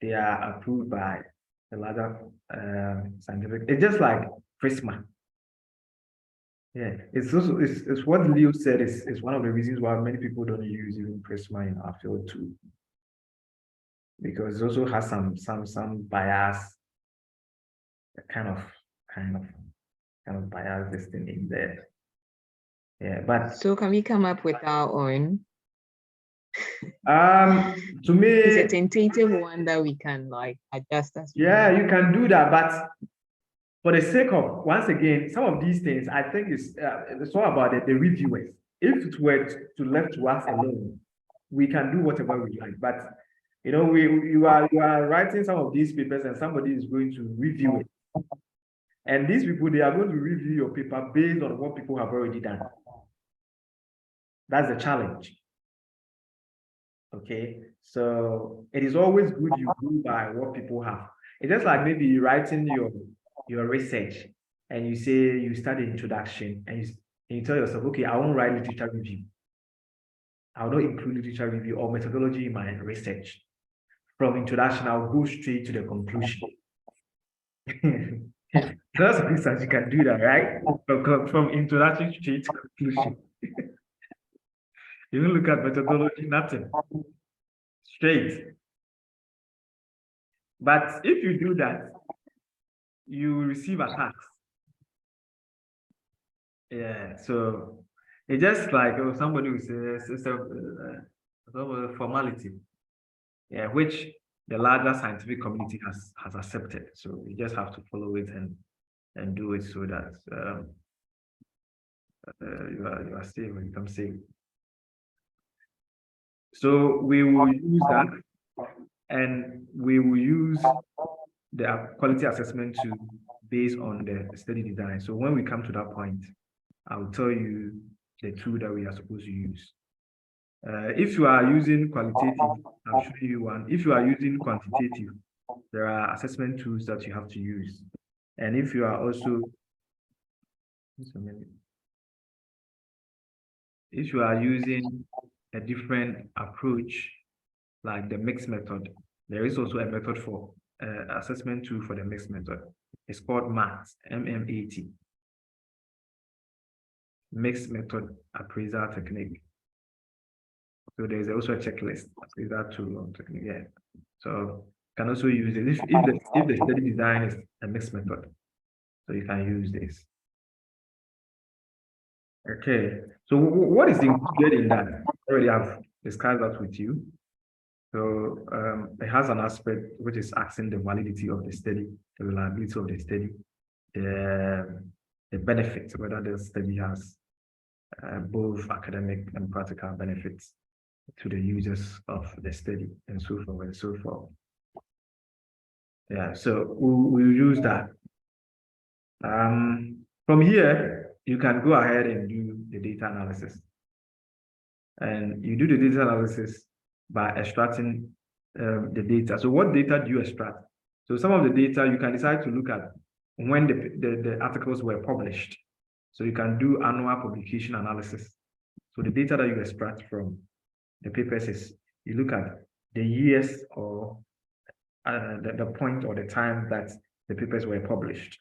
they are approved by the larger scientific. It's just like Prisma. Yeah, it's also it's what Leo said is one of the reasons why many people don't use even Prisma in our field too, because it also has some bias, kind of bias this thing in there. Yeah, but So can we come up with our own? to me, It's a tentative one that we can like adjust as we yeah, go. you can do that, but for the sake of, once again, some of these things, I think it's all about the reviewers. If it were to left to us alone, we can do whatever we like. But you know, you are writing some of these papers, and somebody is going to review it. And these people, they are going to review your paper based on what people have already done. That's the challenge. Okay, so it is always good you go by what people have. It's just like maybe writing your research, and you say you start the introduction, and you tell yourself, okay, I won't write literature review. I will not include literature review or methodology in my research. From introduction, I'll go straight to the conclusion. That's research, you can do that, right? From introduction straight to conclusion. You don't look at methodology, nothing. Straight. But if you do that, you will receive attacks. Yeah, so it's just like somebody will say it's a formality, yeah, which the larger scientific community has accepted. So you just have to follow it and do it so that you are safe when you become safe. So we will use that, and we will use the quality assessment to base on the study design. So when we come to that point, I'll tell you the tool that we are supposed to use. If you are using qualitative, I'll show you one. If you are using quantitative, there are assessment tools that you have to use. And if you are also, if you are using a different approach, like the mixed method. There is also a method for assessment tool for the mixed method. It's called MAT, MMAT. Mixed method appraisal technique. So there's also a checklist appraisal tool on technique. Yeah. So can also use it if the study design is a mixed method. So you can use this. Okay. So what is included in that? I already have discussed that with you. So it has an aspect which is asking the validity of the study, the reliability of the study, the benefits, whether the study has both academic and practical benefits to the users of the study, and so forth and so forth. Yeah, so we'll use that. From here, you can go ahead and do the data analysis. And you do the data analysis by extracting the data. So what data do you extract? So some of the data you can decide to look at when the articles were published. So you can do annual publication analysis. So the data that you extract from the papers is you look at the years or the point or the time that the papers were published.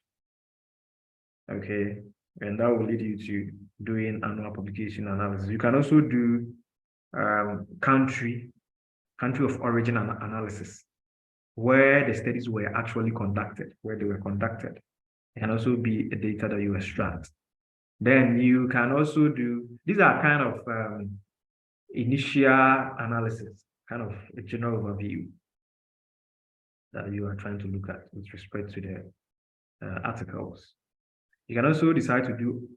Okay, and that will lead you to doing annual publication analysis. You can also do country of origin analysis, where the studies were actually conducted, where they were conducted. It can also be the data that you extract. Then you can also do, these are kind of initial analysis, kind of a general overview that you are trying to look at with respect to the articles. You can also decide to do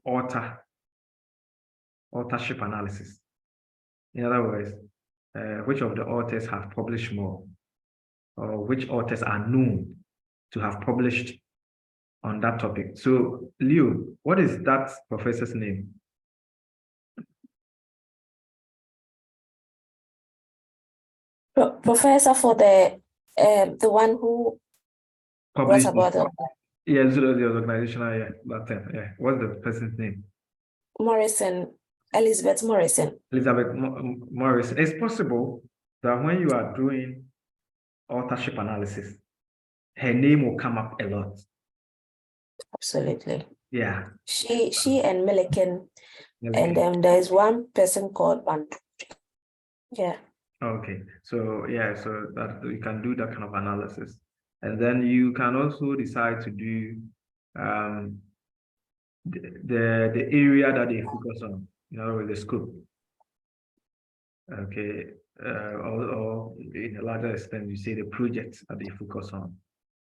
authorship analysis. In other words, which of the authors have published more, or which authors are known to have published on that topic. So, Leo, what is that professor's name? Professor for the one who Published wrote about yeah, so the organizational, yeah, that time, yeah. What's the person's name? Morrison, Elizabeth Morrison. Elizabeth Morrison. It's possible that when you are doing authorship analysis, her name will come up a lot. Absolutely. Yeah. She and Milliken. And then there's one person called Bantu. Yeah. Okay. So yeah, so that you can do that kind of analysis. And then you can also decide to do the area that they focus on, you know, with the scope. Okay. Or in a larger extent, you say the projects that they focus on.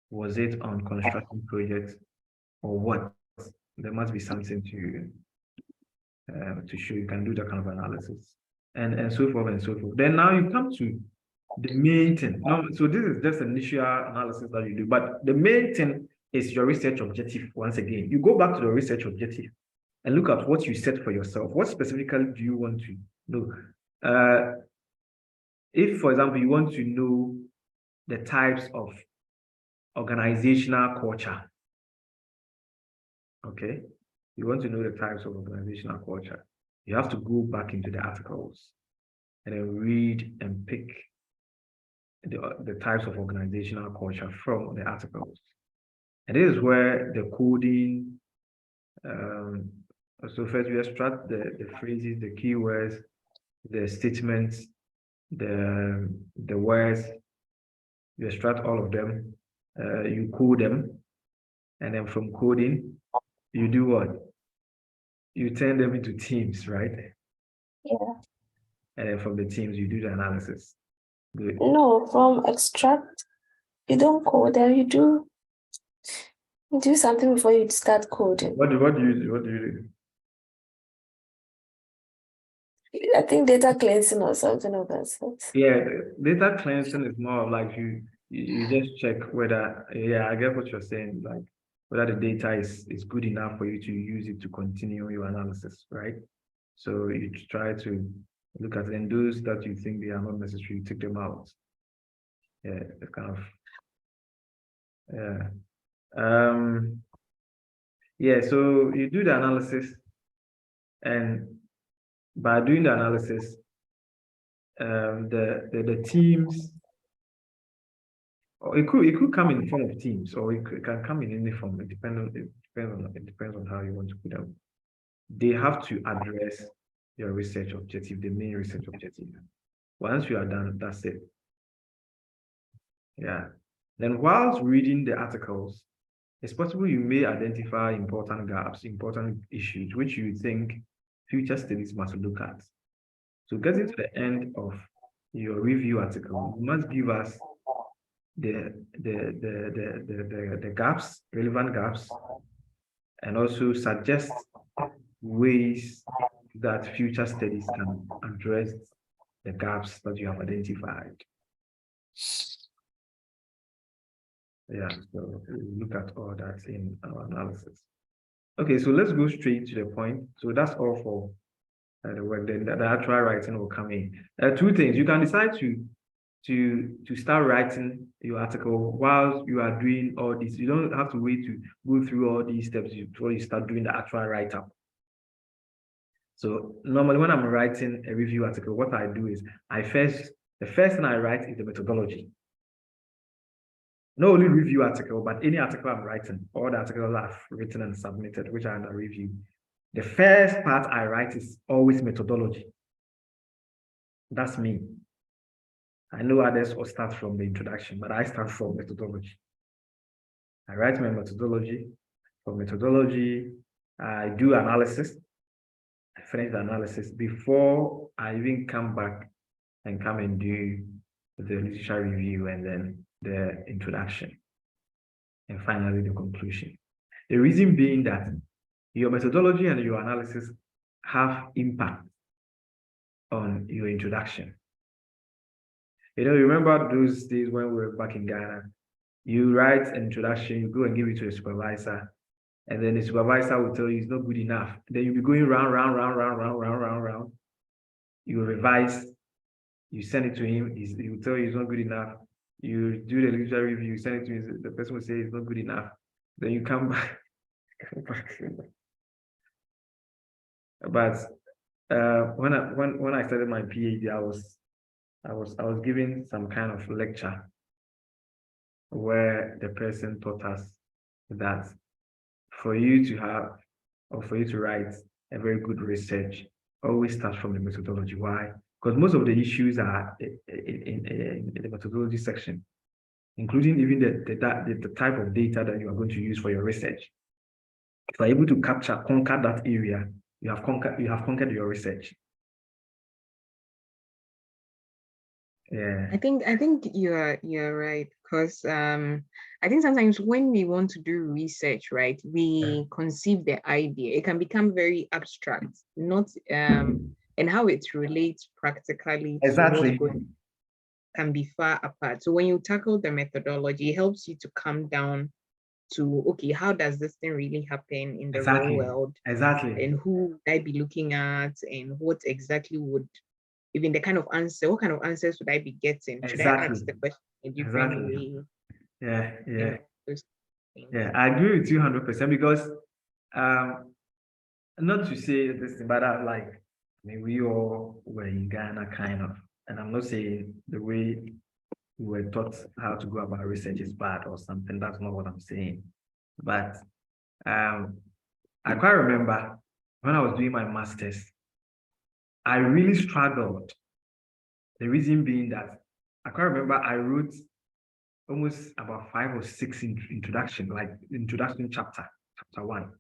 Was it on construction projects or what? There must be something to show. You can do that kind of analysis, and so forth and so forth. Then now you come to the main thing. Now, so this is just initial analysis that you do, but the main thing is your research objective. Once again, you go back to the research objective and look at what you set for yourself. What specifically do you want to know? If, for example, you want to know the types of organizational culture, okay, you want to know the types of organizational culture, you have to go back into the articles and then read and pick the types of organizational culture from the articles. And this is where the coding, so first we extract the phrases, the keywords, the statements, the words, you extract all of them, you code them, and then from coding, you do what? You turn them into teams, right? Yeah. And then from the teams, you do the analysis. Good. No, from extract, you don't code there, you do something before you start coding. What do you do? I think data cleansing or something of that sort. Yeah, data cleansing is more of like you just check whether, yeah, I get what you're saying, like whether the data is good enough for you to use it to continue your analysis, right? So you try to look at it, and those that you think they are not necessary, you take them out. Yeah, it's kind of, yeah. Yeah, so you do the analysis, and by doing the analysis, the teams, or it could come in the form of teams, or it can come in any form. It depends on how you want to put them. They have to address your research objective, the main research objective. Once you are done, that's it. Yeah. Then whilst reading the articles, it's possible you may identify important gaps, important issues, which you think future studies must look at. So getting to the end of your review article, you must give us the gaps, relevant gaps, and also suggest ways that future studies can address the gaps that you have identified. Yeah, so we'll look at all that in our analysis. Okay, so let's go straight to the point. So that's all for the work. Then the actual writing will come in. Two things. You can decide to start writing your article while you are doing all this. You don't have to wait to go through all these steps before you start doing the actual write-up. So normally when I'm writing a review article, what I do is the first thing I write is the methodology. Not only review article, but any article I'm writing, all the articles I've written and submitted, which are under review. The first part I write is always methodology. That's me. I know others will start from the introduction, but I start from methodology. I write my methodology. From methodology, I do analysis. I finish the analysis before I even come back and come and do the literature review and then the introduction. And finally, the conclusion. The reason being that your methodology and your analysis have impact on your introduction. You know, remember those days when we were back in Ghana, you write an introduction, you go and give it to a supervisor, and then the supervisor will tell you it's not good enough. Then you'll be going round. You revise, you send it to him, he will tell you it's not good enough. You do the literature review, you send it to him, the person will say it's not good enough. Then you come back. But when I started my PhD, I was giving some kind of lecture where the person taught us that for you to have or for you to write a very good research, always start from the methodology. Why? Because most of the issues are in the methodology section, including even the type of data that you are going to use for your research. If you are able to conquer that area, you have conquered your research. Yeah. I think you're right, because I think sometimes when we want to do research, right, we conceive the idea. It can become very abstract, not and how it relates practically to Exactly. what's going can be far apart. So when you tackle the methodology, it helps you to come down to, okay, how does this thing really happen in the real world? Exactly. And who would I be looking at, and what exactly would even the kind of answer, what kind of answers would I be getting? Should I ask the question in a different way? Yeah, I agree with you 100% because not to say this thing, but like, I mean, we all were in Ghana kind of, and I'm not saying the way we were taught how to go about research is bad or something. That's not what I'm saying. But I quite remember when I was doing my master's, I really struggled. The reason being that I can't remember, I wrote almost about 5 or 6 introduction, like introduction chapter 1.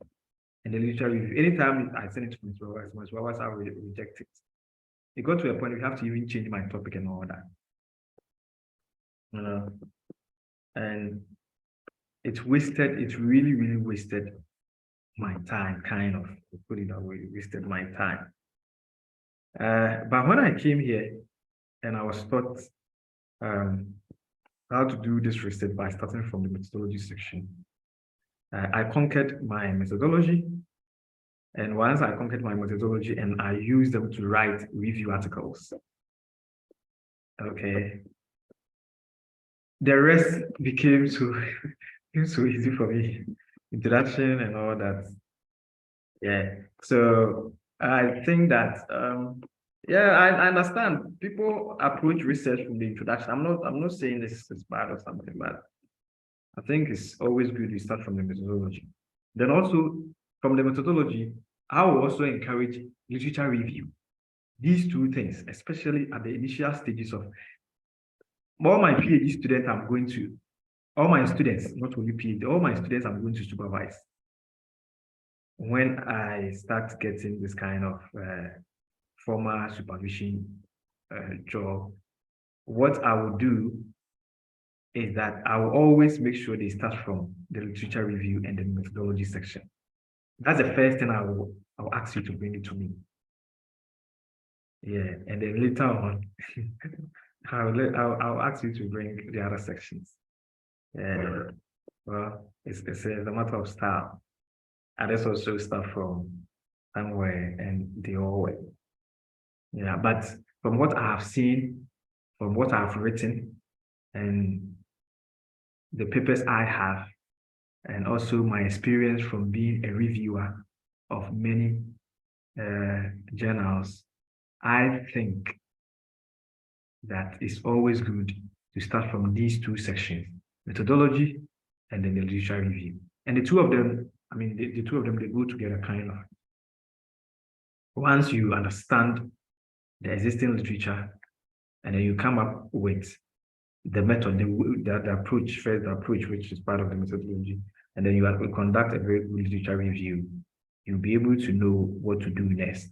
And the literature review. Anytime I send it to my supervisor, I will reject it. It got to a point we have to even change my topic and all that. And it really, really wasted my time, kind of, to put it that way, it wasted my time. But when I came here and I was taught how to do this research by starting from the methodology section, I conquered my methodology. And once I conquered my methodology and I used them to write review articles, okay, the rest became so easy for me. Introduction and all that. Yeah. So I think that Yeah, I understand. People approach research from the introduction. I'm not saying this is bad or something, but I think it's always good to start from the methodology. Then also from the methodology, I will also encourage literature review. These two things, especially at the initial stages of all my PhD students, I'm going to, all my students, not only PhD, all my students I'm going to supervise. When I start getting this kind of formal supervision job, what I will do is that I will always make sure they start from the literature review and the methodology section. That's the first thing I'll ask you to bring it to me. Yeah, and then later on, I'll ask you to bring the other sections. Yeah, well, it's a matter of style. And let's also start from somewhere and the whole way. Yeah, but from what I have seen, from what I've written, and the papers I have, and also my experience from being a reviewer of many journals, I think that it's always good to start from these two sections, methodology and then the literature review. And the two of them, I mean, the two of them, they go together kind of. Once you understand the existing literature, and then you come up with the method, the approach, first the approach, which is part of the methodology, and then you conduct a very good literature review, you'll be able to know what to do next.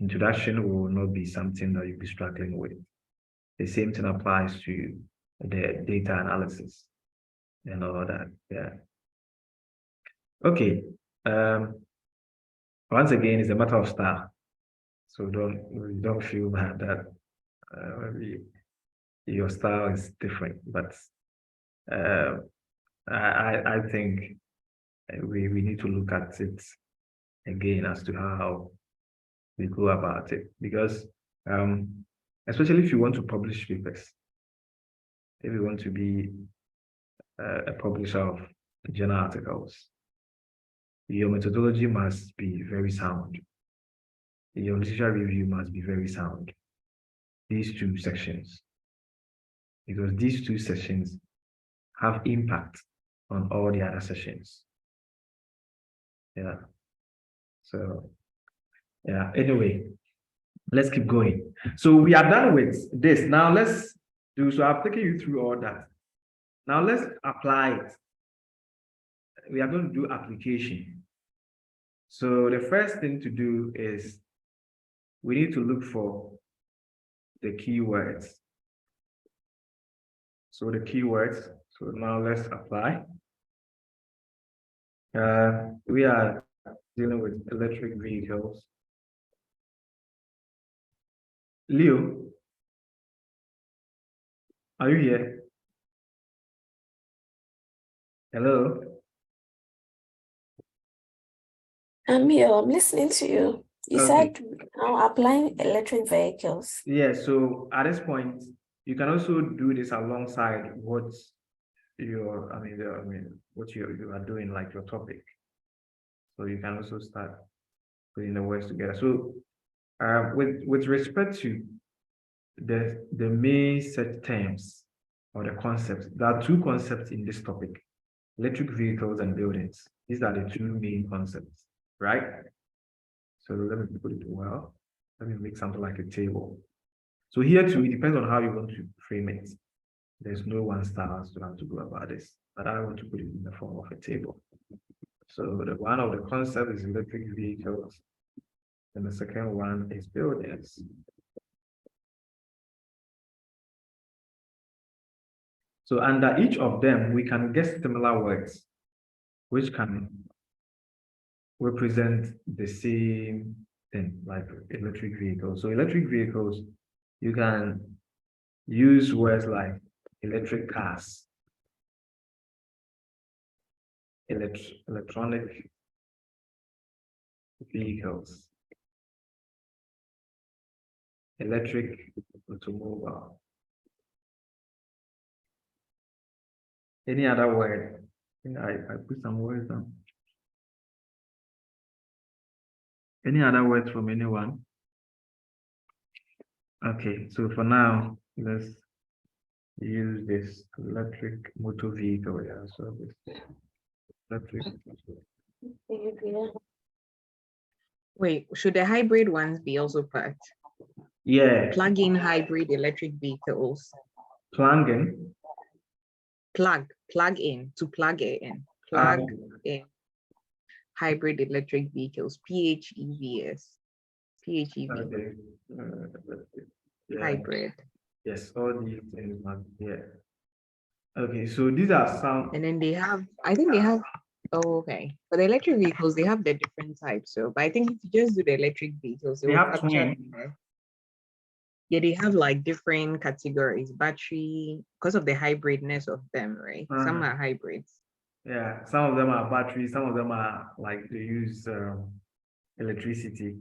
Introduction will not be something that you'll be struggling with. The same thing applies to the data analysis and all that. Yeah. Okay. Once again, it's a matter of style. So don't feel bad that maybe your style is different, but I think we need to look at it again as to how we go about it, because especially if you want to publish papers, if you want to be a publisher of journal articles, your methodology must be very sound. Your literature review must be very sound. These two sections, because these two sections have impact on all the other sessions. Yeah. So, yeah, anyway, let's keep going. So we are done with this. Now let's do, so I've taken you through all that. Now let's apply it. We are going to do application. So the first thing to do is we need to look for the keywords. So the keywords, so now let's apply. We are dealing with electric vehicles. Leo, are you here? Hello? I'm here, I'm listening to you. You Okay. said now applying electric vehicles. Yeah, so at this point, you can also do this alongside what what you are doing, like your topic. So you can also start putting the words together. So with respect to the main set terms or the concepts, there are two concepts in this topic: electric vehicles and buildings. These are the two main concepts, right? So let me put it well. Let me make something like a table. So here too, it depends on how you want to frame it. There's no one style as to how to go about this, but I want to put it in the form of a table. So the one of the concept is electric vehicles, and the second one is buildings. So under each of them, we can get similar words, which can represent the same thing, like electric vehicles. So electric vehicles, you can use words like electric cars, electronic vehicles, electric automobile. Any other word? I put some words down. Any other words from anyone? Okay, so for now, let's use this electric motor vehicle. Yeah, so this electric. Wait, should the hybrid ones be also part? Yeah, Plug-in hybrid electric vehicles. plug-in. Plug in, to plug it in. Plug in hybrid electric vehicles, PHEVs. PHEV, Okay. Yeah. hybrid. Yes, all these things must be there. Okay, so these are some. And then they have, I think they have, oh, okay. For the electric vehicles, they have the different types. So, but I think if you just do the electric vehicles, They will have capture. 20. Yeah, they have like different categories, battery, because of the hybridness of them, right? Some are hybrids. Yeah, some of them are batteries, some of them are like they use electricity,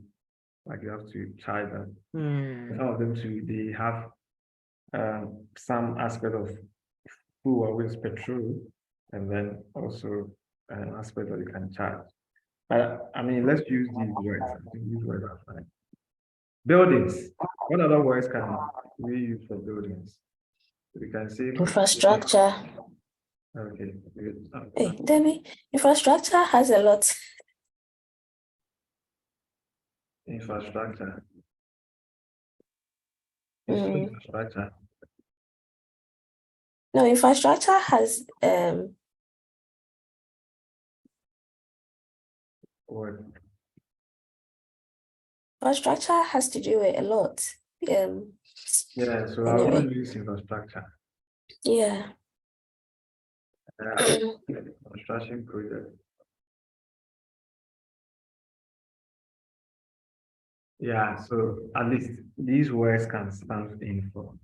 like you have to charge them. Some of them too, they have some aspect of fuel with petrol, and then also an aspect that you can charge. But I mean, let's use these words. I think these words are fine. Buildings. What other words can we use for buildings? We can say Infrastructure. okay. Good. Hey, Debbie, infrastructure has a lot. Infrastructure. Mm. Infrastructure. No, infrastructure has Word. infrastructure has to do with a lot. Yeah, so I Anyway, will use infrastructure. yeah. Construction project. Yeah, so at least these words can stand in for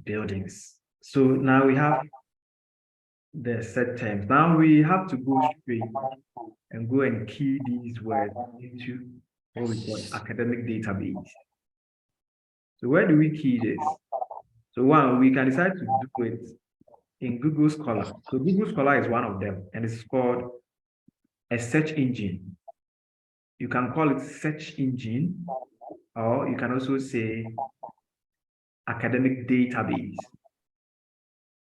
buildings. So now we have the set terms. Now we have to go straight and go and key these words into what we call academic database. So where do we key this? So one, we can decide to do it in Google Scholar. So Google Scholar is one of them, and it's called a search engine. You can call it search engine, or you can also say academic database.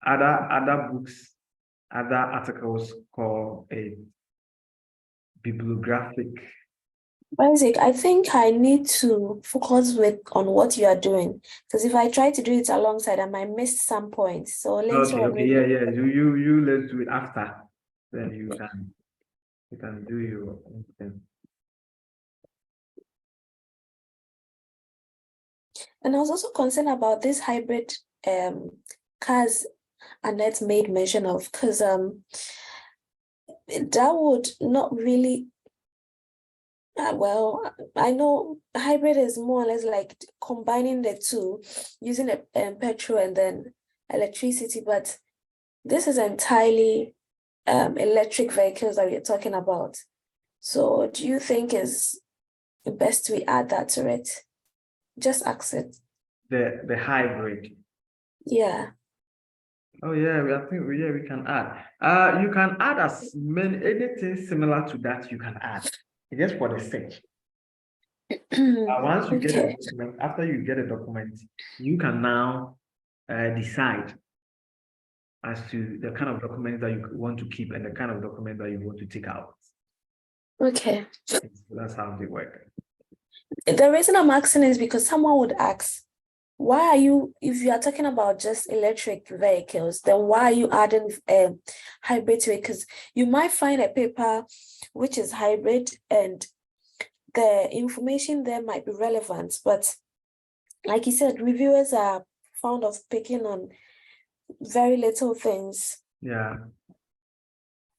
Other books, other articles call it bibliographic. Isaac, I think I need to focus on what you are doing, because if I try to do it alongside, I might miss some points. So later on, Okay, yeah. You let's do it after. Then you can do your own thing. And I was also concerned about this hybrid cars Annette made mention of, because that would not really well, I know hybrid is more or less like combining the two, using a petrol and then electricity, but this is entirely electric vehicles that we're talking about. So do you think is best we add that to it? Just ask it. The hybrid. Yeah. Oh yeah, I think we can add. You can add as many anything similar to that you can add. Just for the search. Once you get a document, after you get a document, you can now decide as to the kind of document that you want to keep and the kind of document that you want to take out. Okay. So that's how they work. The reason I'm asking is because someone would ask, why are you, if you are talking about just electric vehicles, then why are you adding hybrid to it? Because you might find a paper which is hybrid and the information there might be relevant, but like you said, reviewers are fond of picking on very little things. Yeah.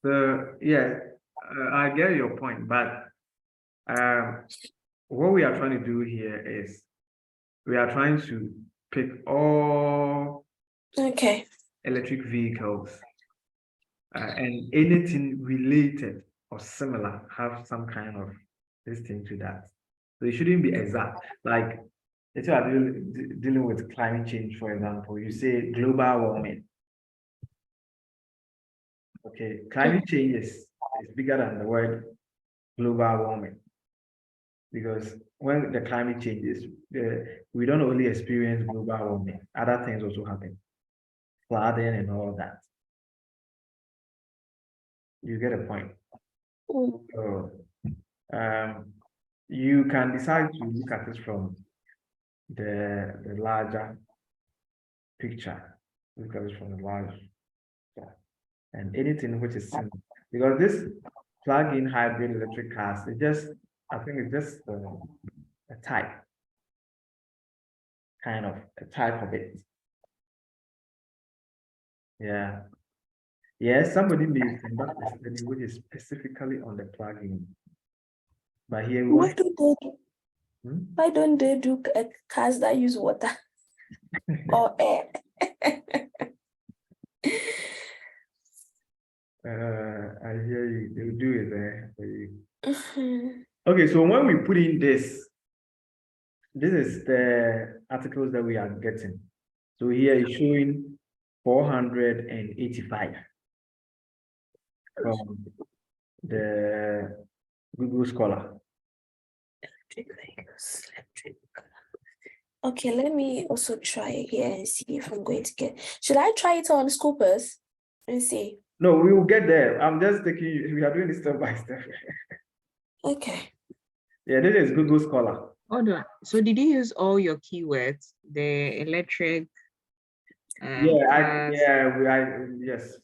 So yeah, I get your point, but what we are trying to do here is we are trying to pick all electric vehicles and anything related or similar have some kind of this thing to that. So it shouldn't be exact. Like if you are dealing with climate change, for example, you say global warming. Okay, climate change is bigger than the word global warming. because when the climate changes, we don't only experience global warming, other things also happen, flooding and all that. You get a point. So you can decide to look at it from the larger picture, look at it from the larger, and anything which is similar, because this plug-in hybrid electric cars, I think it's just a type, kind of a type of it. Yeah. Yes, somebody may conduct a study which is specifically on the plug-in. But here we Why want. don't they do cars that use water or air? I hear you. They'll do it there for you. Okay, so when we put in this is the articles that we are getting. So here is showing 485 from the Google Scholar. Okay, let me also try it here and see if I'm going to get. Should I try it on Scoopers and see? No, we will get there. I'm just taking. We are doing this step by step. Okay. Yeah, this is Google Scholar. Hold on. So did you use all your keywords? The electric. Yes.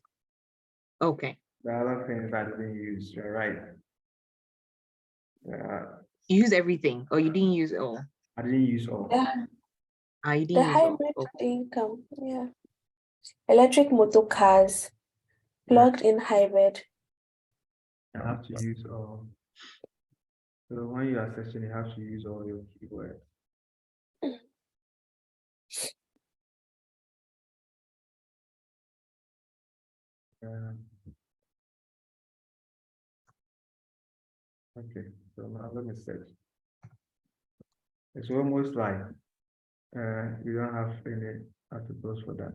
Okay. The other things I didn't use. You're right. You use everything, or you didn't use all? I didn't use all. Yeah. You didn't The use all. hybrid Okay. income. Yeah. Electric motor cars, plugged-in hybrid. I have to use all. So when you are searching, you have to use all your keywords. Okay, so now let me search. It's almost like you don't have any articles for that.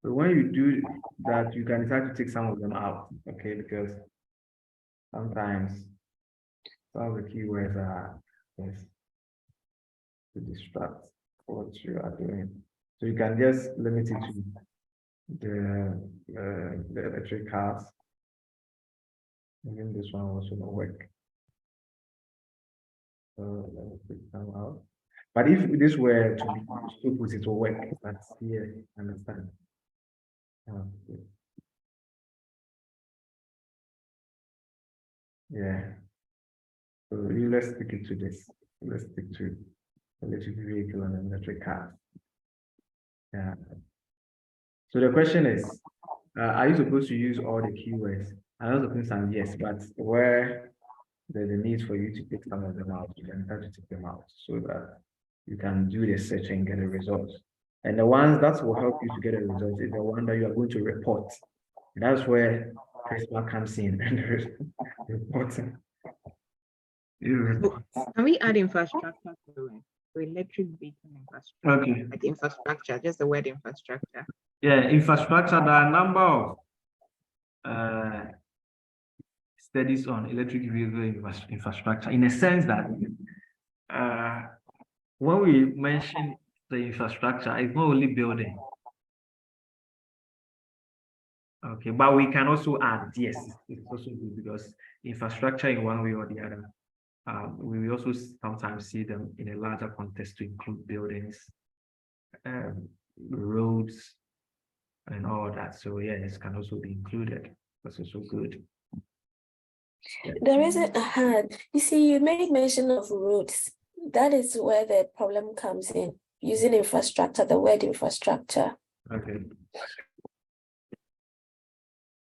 So when you do that, you can decide to take some of them out, okay? Because sometimes some of the keywords are to distract what you are doing. So you can just limit it to the electric cars. Even this one also not work. So let me take them out. But if this were to be used, it will work. But here, understand. Okay. Yeah. So let's stick it to this. Let's stick to electric vehicle and electric car. Yeah. So the question is, are you supposed to use all the keywords? I also think some yes, but where there's a need for you to take some of them out, you can have to take them out so that you can do the search and get a result. And the ones that will help you to get a result is the one that you are going to report. And that's where CRISPR comes in and reporting. Can we add infrastructure to it? So electric vehicle infrastructure. Okay. Like infrastructure, just the word infrastructure. Yeah, infrastructure. There are a number of studies on electric vehicle infrastructure, in a sense that when we mention the infrastructure, it's not only building. Okay, but we can also add, yes, it's also good because infrastructure in one way or the other. We will also sometimes see them in a larger context to include buildings, roads, and all that. So yes, can also be included. That's also good. Yeah. There isn't a hand. You see, you made mention of roads. That is where the problem comes in. Using infrastructure, the word infrastructure. Okay.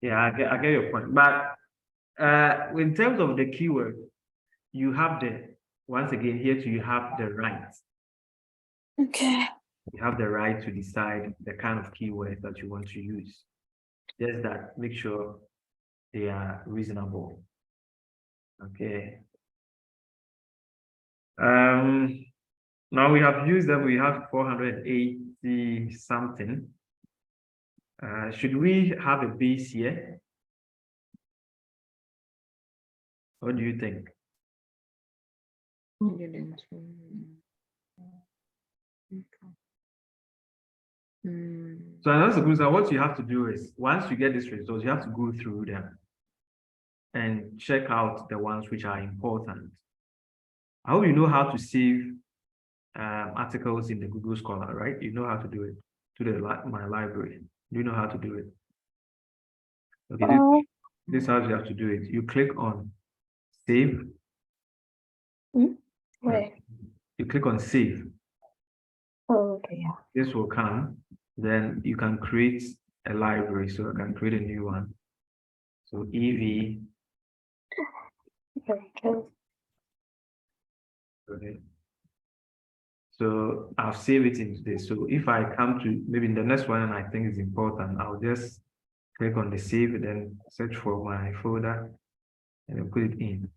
Yeah, I get your point. But in terms of the keyword, you have once again here too, you have the right. Okay. You have the right to decide the kind of keyword that you want to use. Just that, make sure they are reasonable. Okay. Now we have used them, we have 480 something. Should we have a base here? What do you think? So I suppose that what you have to do is once you get these results, you have to go through them and check out the ones which are important. I hope you know how to save articles in the Google Scholar, right? You know how to do it to the my library. Do you know how to do it? Okay, this is how you have to do it. You click on save. Where? You click on save. Oh, okay, yeah. This will come. Then you can create a library. So I can create a new one. So EV. Okay. So I'll save it into this. So if I come to maybe in the next one and I think it's important, I'll just click on the save, then search for my folder and then put it in.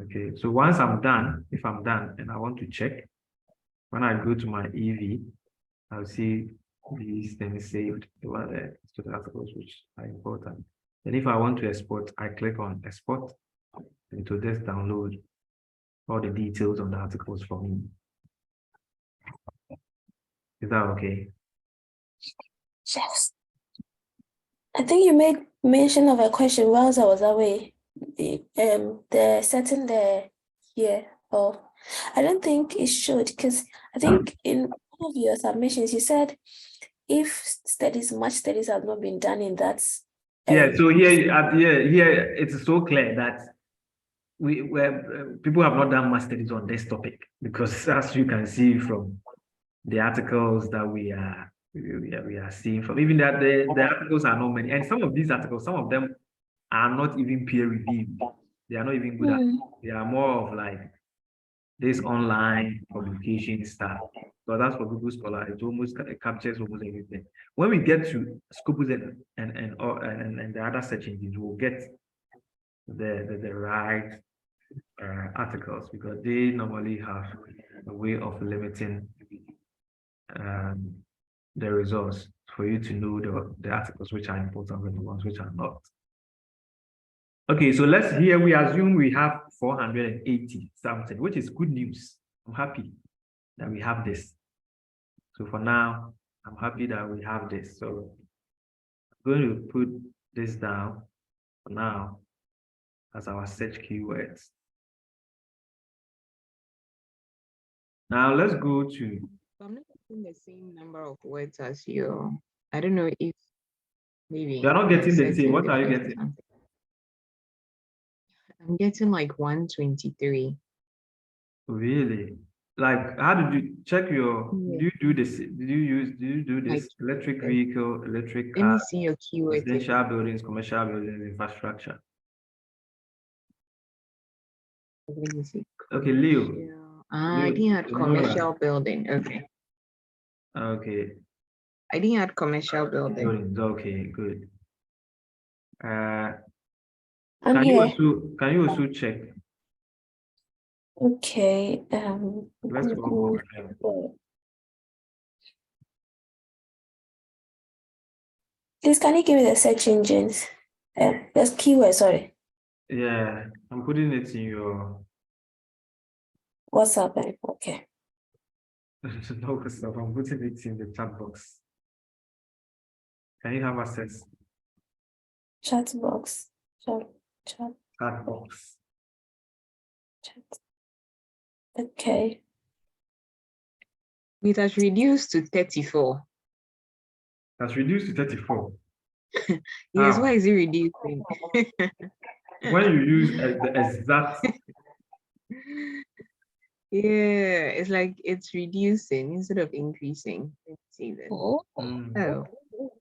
Okay, so once I'm done, if I'm done and I want to check, when I go to my EV, I'll see these things saved, the one to the articles which are important. And if I want to export, I click on export and to just download all the details on the articles for me. Is that okay? Yes. I think you made mention of a question whilst I was away. The setting the here. Oh, I don't think it should, because I think in one of your submissions you said if much studies have not been done in that. Yeah. So here it's so clear that people have not done much studies on this topic, because as you can see from the articles that we are seeing from, even that the articles are not many, and some of these articles, some of them are not even peer reviewed. They are not even good at, they are more of like this online publication stuff. So that's for Google Scholar. It almost captures almost everything. When we get to Scopus and the other search engines, we'll get the right articles, because they normally have a way of limiting the results for you to know the articles which are important and the ones which are not. Okay, so we assume we have 480 something, which is good news. I'm happy that we have this. So for now, I'm happy that we have this. So I'm going to put this down for now as our search keywords. Now let's go to. I'm not getting the same number of words as you. I don't know if maybe You're not getting the same. What are you getting? I'm getting like 123. Really? Like, how did you check your? Do you do this? Do you do this? Like, electric vehicle, electric let car, me see your keywords. residential buildings, commercial buildings, infrastructure. Let me see. Okay, Leo. I didn't add commercial building. Okay. Okay. I didn't add commercial building. Buildings. Okay, good. I'm can here. you also check? Okay. Let's go. Please, can you give me the search engines? That's keyword, sorry. Yeah, I'm putting it in your. WhatsApp. Okay. No, I'm putting it in the chat box. Can you have access? Chat box. Chat box. Chat. Okay. It has reduced to 34. That's reduced to 34. Yes, why is it reducing? When you use the exact. Yeah, it's like it's reducing instead of increasing. Let's see then. Oh,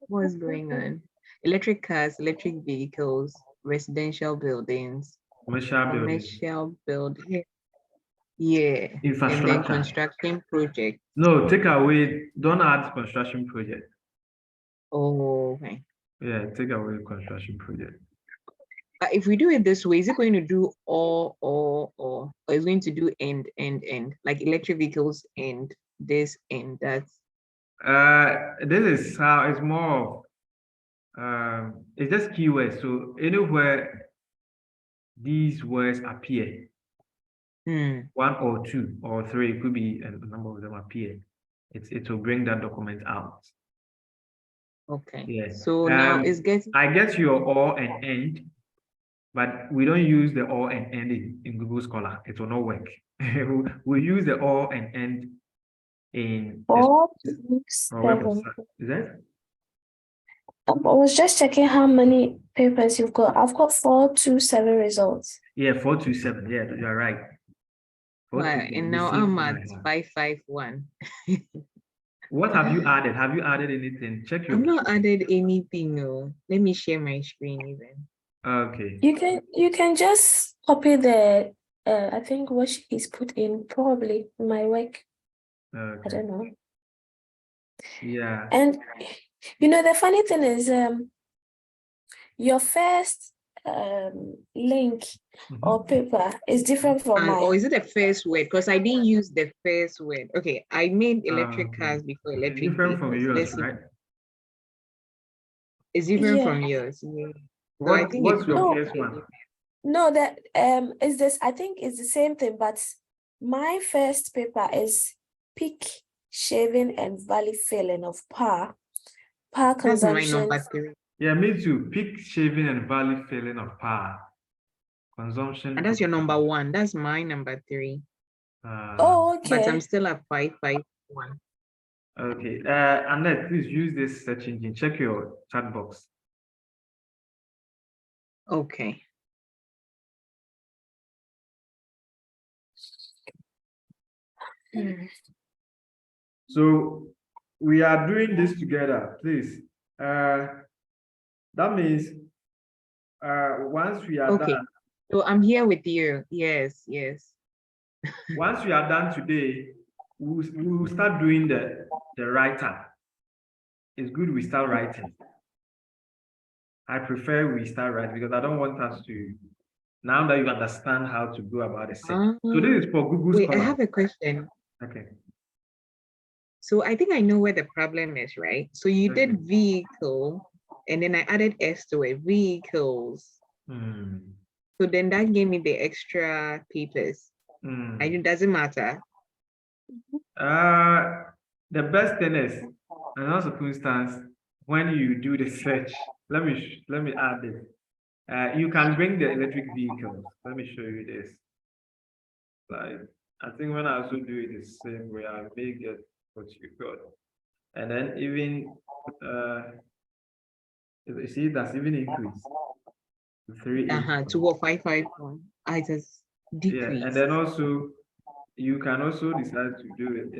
what's going on? Electric cars, electric vehicles, residential buildings, commercial buildings. Yeah. Infrastructure. And then construction project. No, take away, don't add construction project. Oh, okay. Yeah, take away construction project. If we do it this way, is it going to do or is it going to do end, like electric vehicles and this and that? This is how it's more of, it's just keywords. So anywhere these words appear, 1 or 2 or 3, it could be a number of them appear. It will bring that document out. Okay. Yeah. So now it's getting. I get your or and end, but we don't use the or and end in Google Scholar. It will not work. We use the or and end in 4, our 7. website. Is that? I was just checking how many papers you've got. I've got 427 results. Yeah, 427. Yeah, you're right. Right, and now I'm at 551. What have you added? Have you added anything? Check your. I've not added anything. No. Let me share my screen even. Okay. You can just copy the I think what she's put in probably my work. Okay. I don't know. Yeah. And the funny thing is your first link or paper is different from mine. Or is it the first word? Because I didn't use the first word. Okay, I made electric Okay. cars before It's electric different from vehicles. yours, right? It's different Yeah. from yours. Yeah. So I think What's it's your No. first one? No, that is this. I think it's the same thing, but my first paper is peak shaving and valley filling of power That's my consumption. number 3. Yeah, me too. Peak shaving and valley filling of power consumption. And that's your number 1. That's my number 3. Oh, But I'm okay. still at 551. Okay. Annette, please use this search engine. Check your chat box. Okay. So we are doing this together, please. That means once we are Okay. done, So I'm here with you. Yes, yes. once we are done today, we will start doing the write-up. It's good we start writing. I prefer we start writing because I don't want us to, now that you understand how to go about it. So this is for Google Wait, Scholar. I have a question. Okay. So I think I know where the problem is, right? So you did vehicle, and then I added S to it, vehicles. So then that gave me the extra papers. It doesn't matter. The best thing is, another circumstance, when you do the search, let me add this. You can bring the electric vehicles. Let me show you this. Like, I think when I also do it the same way, I may get what you got. And then even you see that's even increased. 3 To what 551. I just decreased. Yeah, and then also you can also decide to do it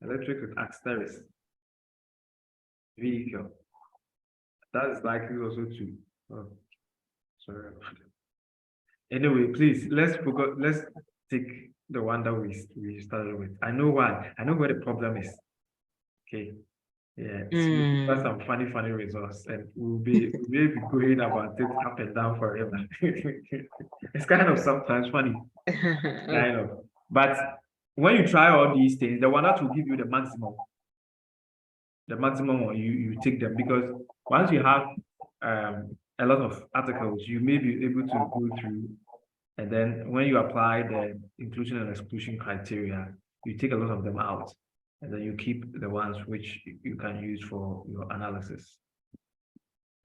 electric with asterisk vehicle. That is likely also to. Oh, sorry. Anyway, please let's take the one that we started with. I know why. I know where the problem is. Okay. Yeah. So that's some funny results, and we'll be going about it up and down forever. It's kind of sometimes funny. Kind of. But when you try all these things, the one that will give you the maximum one, you take them, because once you have a lot of articles, you may be able to go through, and then when you apply the inclusion and exclusion criteria, you take a lot of them out, and then you keep the ones which you can use for your analysis.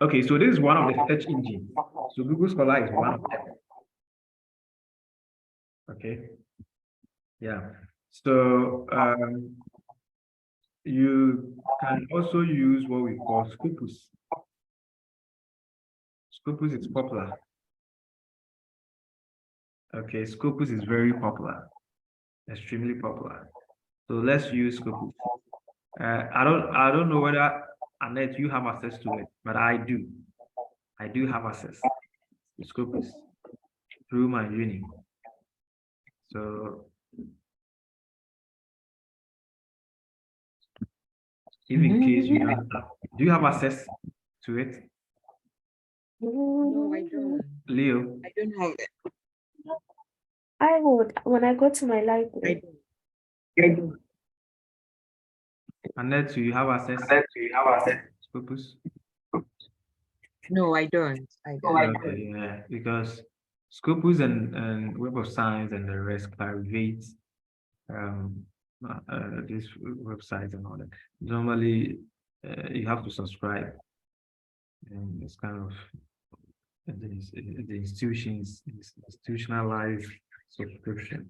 Okay, so this is one of the search engines. So Google Scholar is one of them. Okay. Yeah. So you can also use what we call Scopus. Scopus is popular. Okay, Scopus is very popular, extremely popular. So let's use Scopus. I don't know whether, Annette, you have access to it, but I do. I do have access to Scopus through my uni. So even in case you don't have, do you have access to it? No, I don't. Leo? I don't have it. I would when I go to my library. I do. Annette, do you have access? Scopus? No, I don't. Okay, yeah, because Scopus and Web of Science and the rest clarivate these websites and all that. Normally, you have to subscribe, and it's kind of the institutionalized subscription.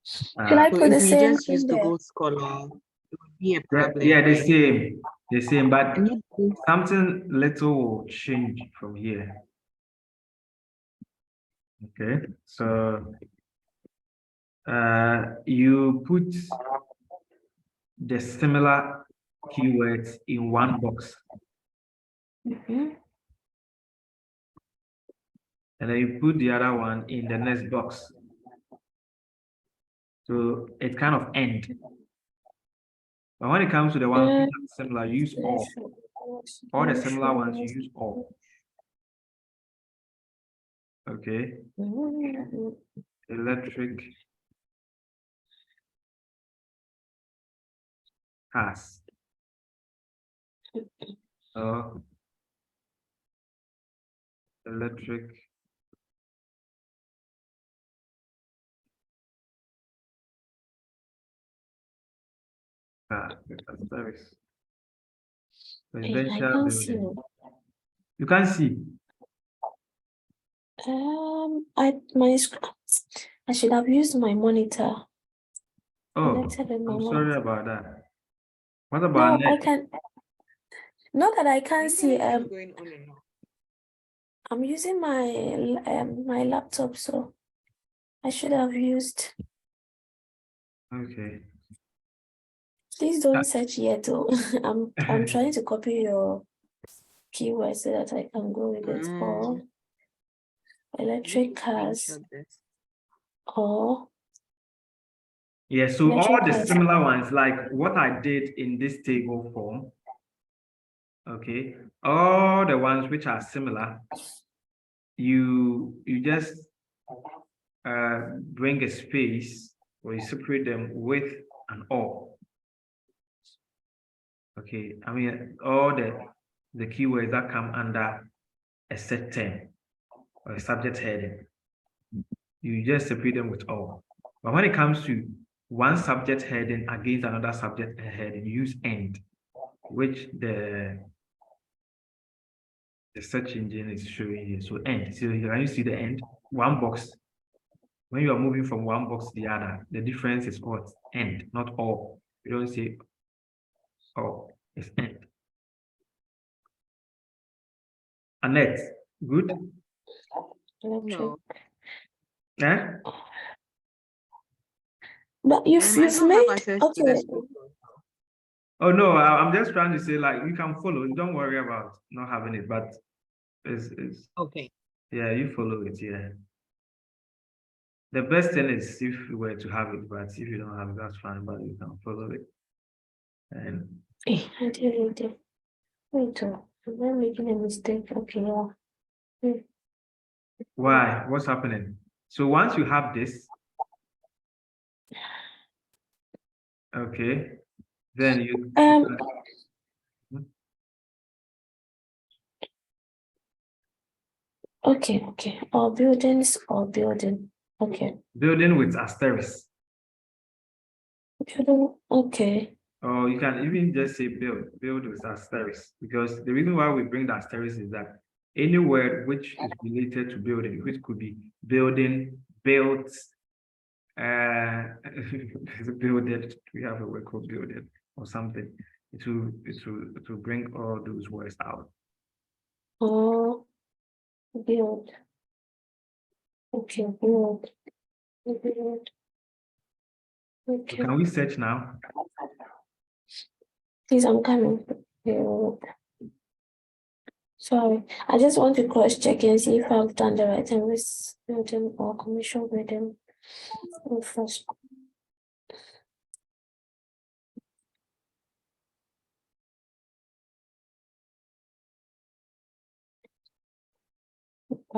Should I So put the if we same just use thing there? Google Scholar, it would be a problem. Yeah, the right? same, but And you- something little will change from here. Okay, so you put the similar keywords in one box, Mhm. and then you put the other one in the next box. So it kind of ends. But when it comes to the ones which are similar, use all. All the similar ones, you use all. Okay. Electric cars. Electric car service. I Residential can't see. building. You can't see. I should have used my monitor. Oh, Connected with my I'm sorry monitor. about that. What about No, I net? can. Not that I can't see. going on and on. I'm using my laptop, so I should have used. Okay. Please don't search yet, though. I'm trying to copy your keyword so that I can go with it. Or electric cars, Screenshot this. or Yeah, so all electric the cars. similar ones, like what I did in this table form, okay, all the ones which are similar, you just bring a space or you separate them with an or. Okay, I mean all the keywords that come under a set term or a subject heading, you just separate them with all. But when it comes to one subject heading against another subject heading, you use end, which the search engine is showing here. So end. So can you see the end? One box. When you are moving from one box to the other, the difference is what? End, not all. You don't say all, it's end. Annette, good? No. Eh? But I you've don't have made access to the school. Oh no, I'm just trying to say like you can follow. Don't worry about not having it, but it's Okay. yeah, you follow it, yeah. The best thing is if you were to have it, but if you don't have it, that's fine, but you can follow it. And I did. Wait, I'm not making a mistake. Okay, yeah. why? What's happening? So once you have this, okay, then you Okay. All buildings or building. Okay. building with asterisk. Building, okay. Or you can even just say build with asterisk, because the reason why we bring the asterisk is that any word which is related to building, which could be building, built, builded, we have a word called builded or something, it will bring all those words out. Oh, build. Okay, build. Build. Okay. Can we search now? Please, I'm coming. Build. Sorry, I just want to cross check and see if I've done the right thing with building or commercial building first.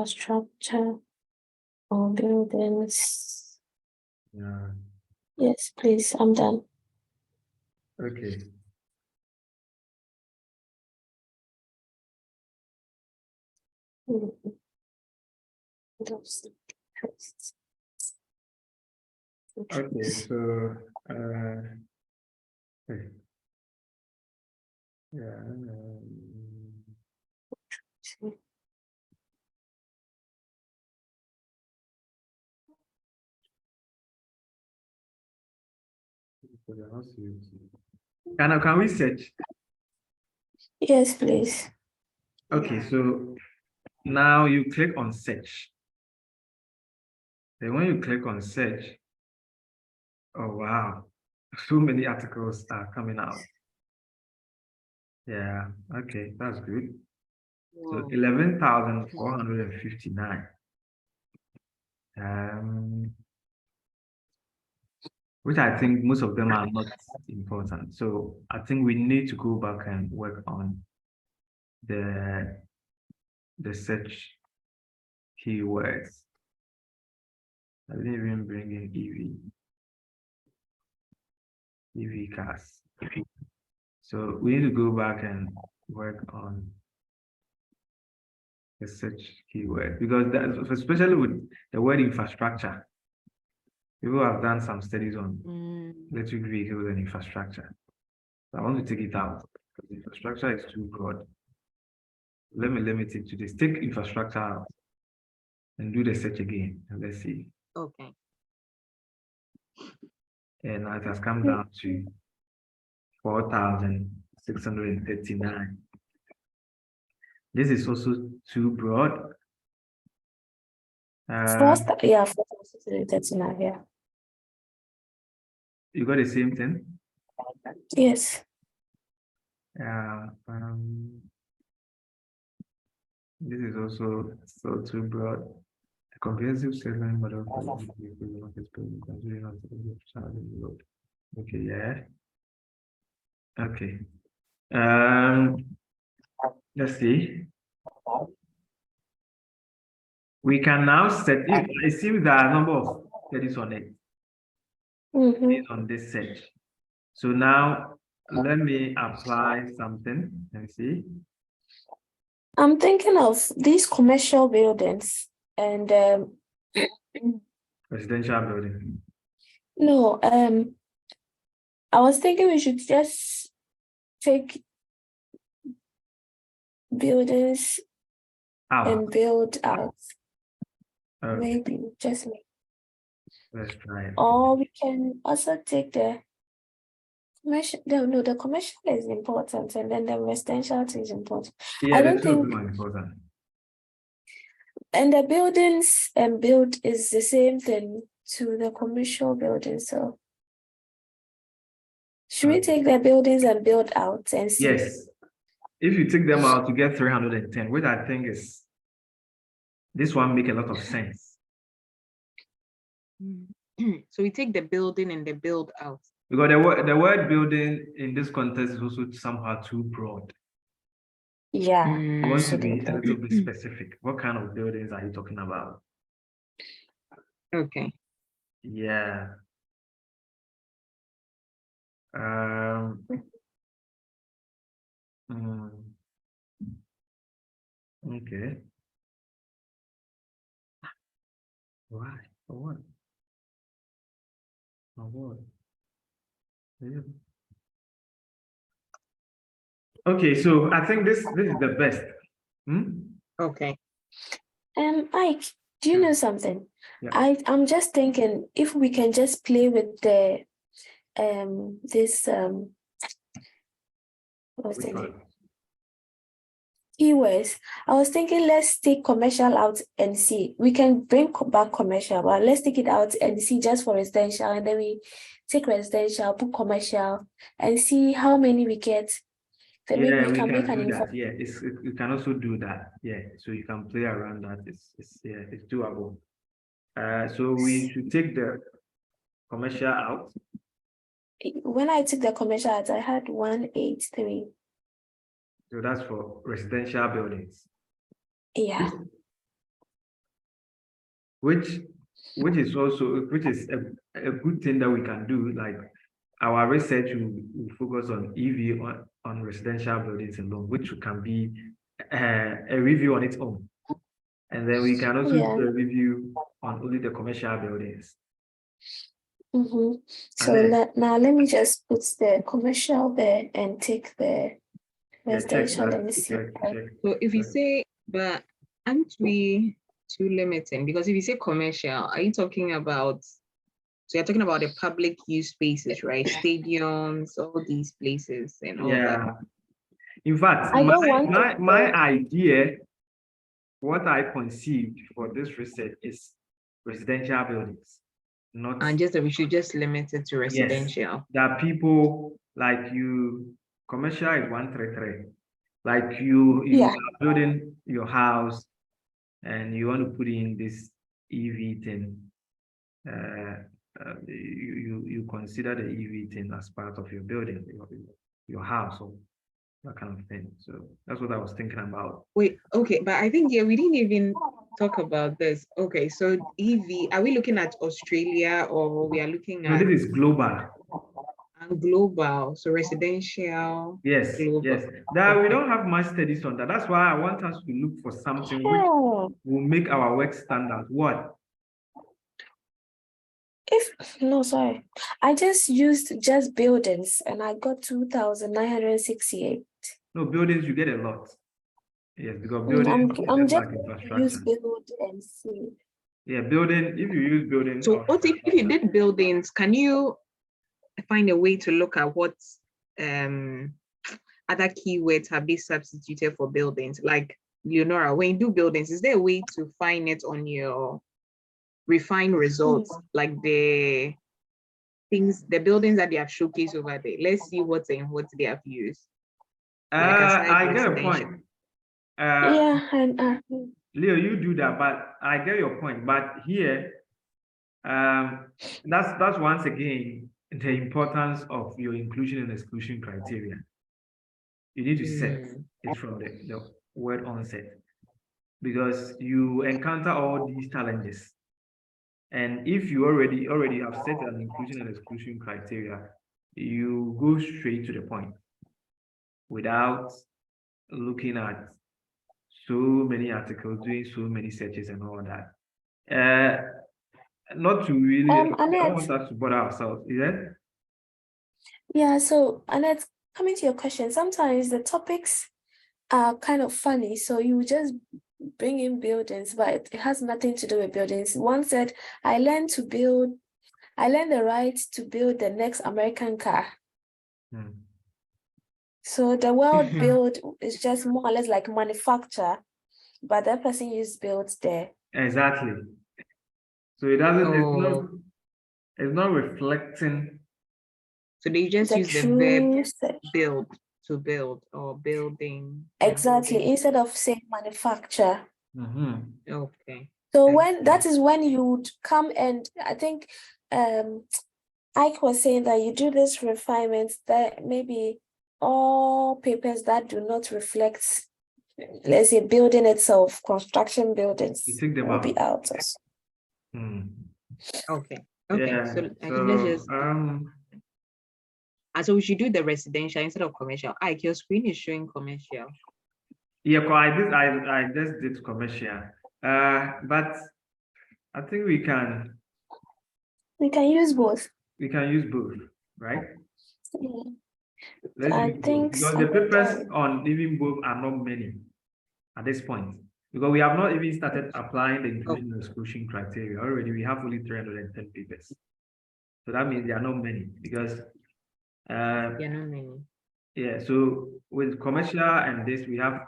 Structure or buildings. Yeah. Yes, please, I'm done. Okay. Okay, so hey, yeah. Can we search? Yes, please. Okay, so now you click on search. Then when you click on search, oh wow, so many articles are coming out. Yeah, okay, that's good. So 11,459. Which I think most of them are not important. So I think we need to go back and work on the search keywords. I didn't even bring in EV cars. So we need to go back and work on the search keyword because that, especially with the word infrastructure, people have done some studies on electric vehicles and infrastructure. So I want to take it out because infrastructure is too broad. Let me limit it to this. Take infrastructure out and do the search again. And let's see. Okay. And it has come down to 4,639. This is also too broad. First, yeah, 4,639, yeah. You got the same thing? Yes. This is also so too broad. A comprehensive statement model. Okay, yeah. Okay. Let's see. We can now set it. I see there are a number of studies on it based on this search. So now let me apply something and see. I'm thinking of these commercial buildings and Residential building. no, I was thinking we should just take buildings and build out. Maybe just me. Let's try it. Or we can also take the commercial. No, the commercial is important, and then the residential is important. Yeah, I don't the two of think. them are important. And the buildings and build is the same thing to the commercial buildings. So should we take the buildings and build out and see? Yes. If you take them out, you get 310, which I think is this one make a lot of sense. So we take the building and the build out. Because the word building in this context is also somehow too broad. Yeah. You want to be a little bit specific. What kind of buildings are you talking about? Okay. Yeah. Okay. Why? For what? For what? Yeah. Okay, so I think this is the best. Okay. Mike, do you know something? Yeah. I'm just thinking if we can just play with the what's the name? Keywords. I was thinking let's take commercial out and see. We can bring back commercial, but let's take it out and see just for residential, and then we take residential, put commercial, and see how many we get. Then Yeah, we can make do an that. Yeah, you can also do that. Yeah, so you can play around that. It's doable. So we should take the commercial out. When I took the commercial out, I had 183. So that's for residential buildings. Yeah. Which is a good thing that we can do. Like our research will focus on EV on residential buildings alone, which can be a review on its own. And then we can also Yeah. do a review on only the commercial buildings. So then- now let me just put the commercial there and take the Yeah, check residential. that. Let me see. Check. So if you Check. say, but aren't we too limiting? Because if you say commercial, are you talking about, so you're talking about the public use spaces, right? Stadiums, all these places and all that. Yeah. In fact, I don't want my idea, what I conceived for this research is residential buildings, not And just that we should just limit it to yes, residential. that people like you, commercial is 133. Like you Yeah. are building your house and you want to put in this EV thing. You consider the EV thing as part of your building, your house, or that kind of thing. So that's what I was thinking about. Wait, okay, but I think, yeah, we didn't even talk about this. Okay, so EV, are we looking at Australia or we are looking No, at this is global. global, so residential? Yes, Global. yes. That we Okay. don't have much studies on that. That's why I want us to look for something which Oh, will make our work standard. What? no, sorry. I just used just buildings and I got 2,968. No, buildings, you get a lot. Yes, because I'm buildings is I'm just just like use infrastructure. build and see. Yeah, building, if you use building. So what if you did buildings, can you find a way to look at what other keywords have been substituted for buildings? Like Leonora, when you do buildings, is there a way to find it on your refined results, like the things, the buildings that they have showcased over there? Let's see what they have used. Like aside I get a residential. point. Yeah, and Leo, you do that, but I get your point. But here, that's once again the importance of your inclusion and exclusion criteria. You need to set it from the word onset, because you encounter all these challenges. And if you already have set an inclusion and exclusion criteria, you go straight to the point without looking at so many articles, doing so many searches and all that. Not to really, I don't Annette, want us to bother ourselves, is it? yeah, so Annette, coming to your question, sometimes the topics are kind of funny, so you just bring in buildings, but it has nothing to do with buildings. One said, I learned the right to build the next American car. So the word build is just more or less like manufacture, but that person used build there. Exactly. So it doesn't, it's not reflecting. So they just use the verb build, to build, or building. Exactly, Building. instead of saying manufacture. Okay. So that is when you would come, and I think Ike was saying that you do this refinement, that maybe all papers that do not reflect, let's say, building itself, construction buildings, You take them will out. be out. Okay. Yeah. So I think let's just so we should do the residential instead of commercial. Ike, your screen is showing commercial. Yeah, I just did commercial. But I think we can use both. We can use both, right? Yeah. Let's I use both, think because so. the papers on even both are not many at this point, because we have not even started applying the inclusion and exclusion criteria. Already we have only 310 papers, so that means there are not many, because There are not many. yeah, so with commercial and this we have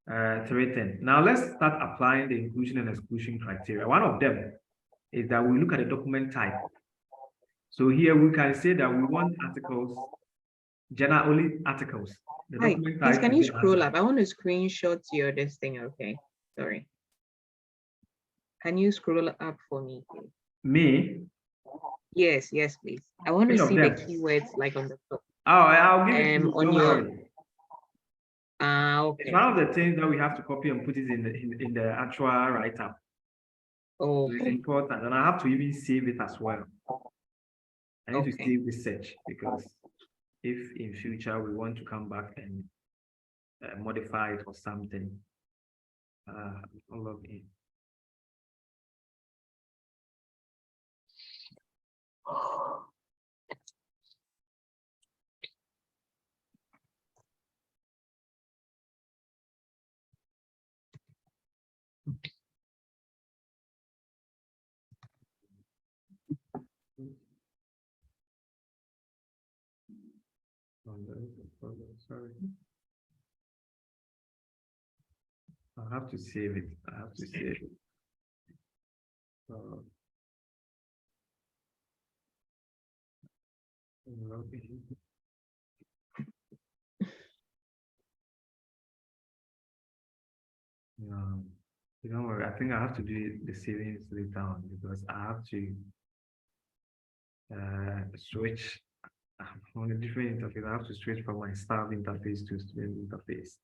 310. Now let's start applying the inclusion and exclusion criteria. One of them is that we look at the document type. So here we can say that we want articles, general only articles. The document Please, type can is you the scroll article. up? I want to screenshot your this thing. Okay, sorry. Can you scroll up for me, please? Me? Yes, please. I want to Which of see the them? keywords like on the top. Oh, I'll give it to you. On Don't your worry. okay. It's one of the things that we have to copy and put it in the actual write-up. Oh, So it's important, and I have to even save it as well. I need to save this search, because if in future we want to come back and modify it or something, I'll log in. Sorry. I have to save it. I have to save it. Log in. Don't worry. I think I have to do the savings later on because I have to switch on a different interface. I have to switch from my staff interface to student interface.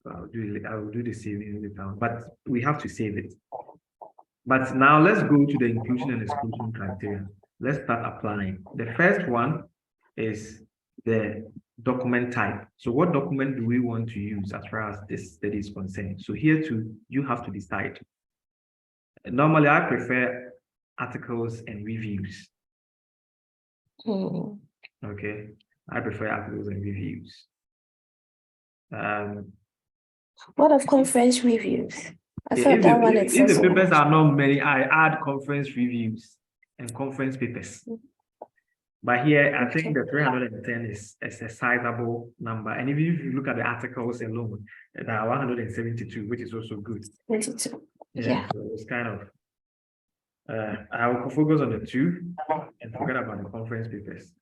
So I will do the savings later on, but we have to save it. But now let's go to the inclusion and exclusion criteria. Let's start applying. The first one is the document type. So what document do we want to use as far as this study is concerned? So here too, you have to decide. Normally, I prefer articles and reviews. Okay, I prefer articles and reviews. What of conference reviews? I thought if that one if the accessible. papers are not many, I add conference reviews and conference papers. But here, I think the 310 is a sizable number. And even if you look at the articles alone, there are 172, which is also good. 22. Yeah. So it's kind of, I will focus on the two and forget about the conference papers.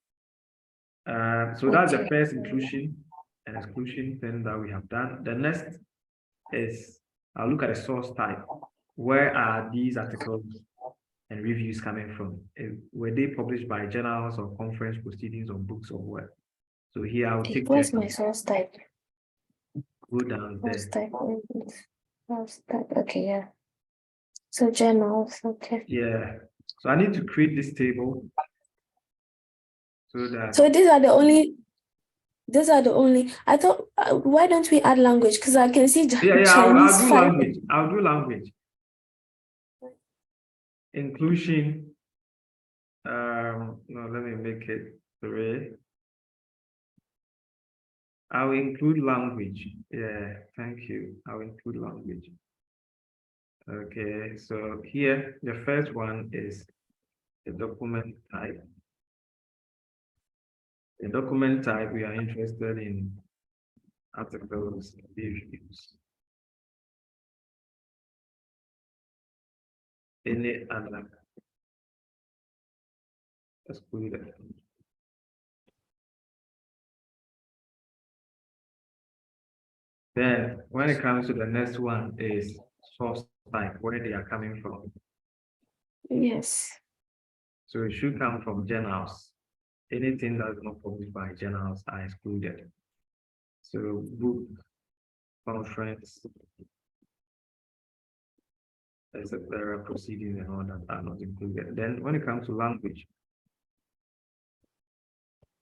So that's the first inclusion and exclusion thing that we have done. The next is, I'll look at the source type. Where are these articles and reviews coming from? Were they published by journals or conference proceedings or books or what? So here I'll take What's my source type? Go down there. Source type. Okay, yeah. So journals, okay. Yeah. So I need to create this table so that. So these are the only. I thought, why don't we add language? Because I can see Yeah, Chinese. I'll do language. I'll do language. Inclusion. No, let me make it 3. I'll include language. Yeah, thank you. I'll include language. Okay, so here the first one is the document type. The document type we are interested in articles, reviews. Any other excluded. Then when it comes to the next one is source type, where they are coming from. Yes. So it should come from journals. Anything that is not published by journals are excluded. So book, conference, etc. proceedings and all that are not included. Then when it comes to language.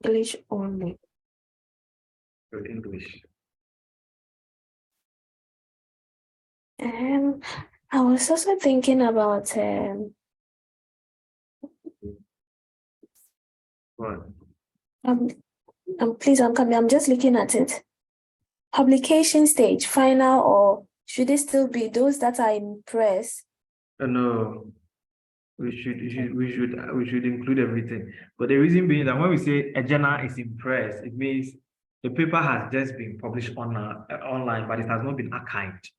English only. So English. I was also thinking about What? Please, I'm coming. I'm just looking at it. Publication stage, final, or should it still be those that are in press? No, we should include everything. But the reason being that when we say a journal is in press, it means the paper has just been published on online, but it has not been archived.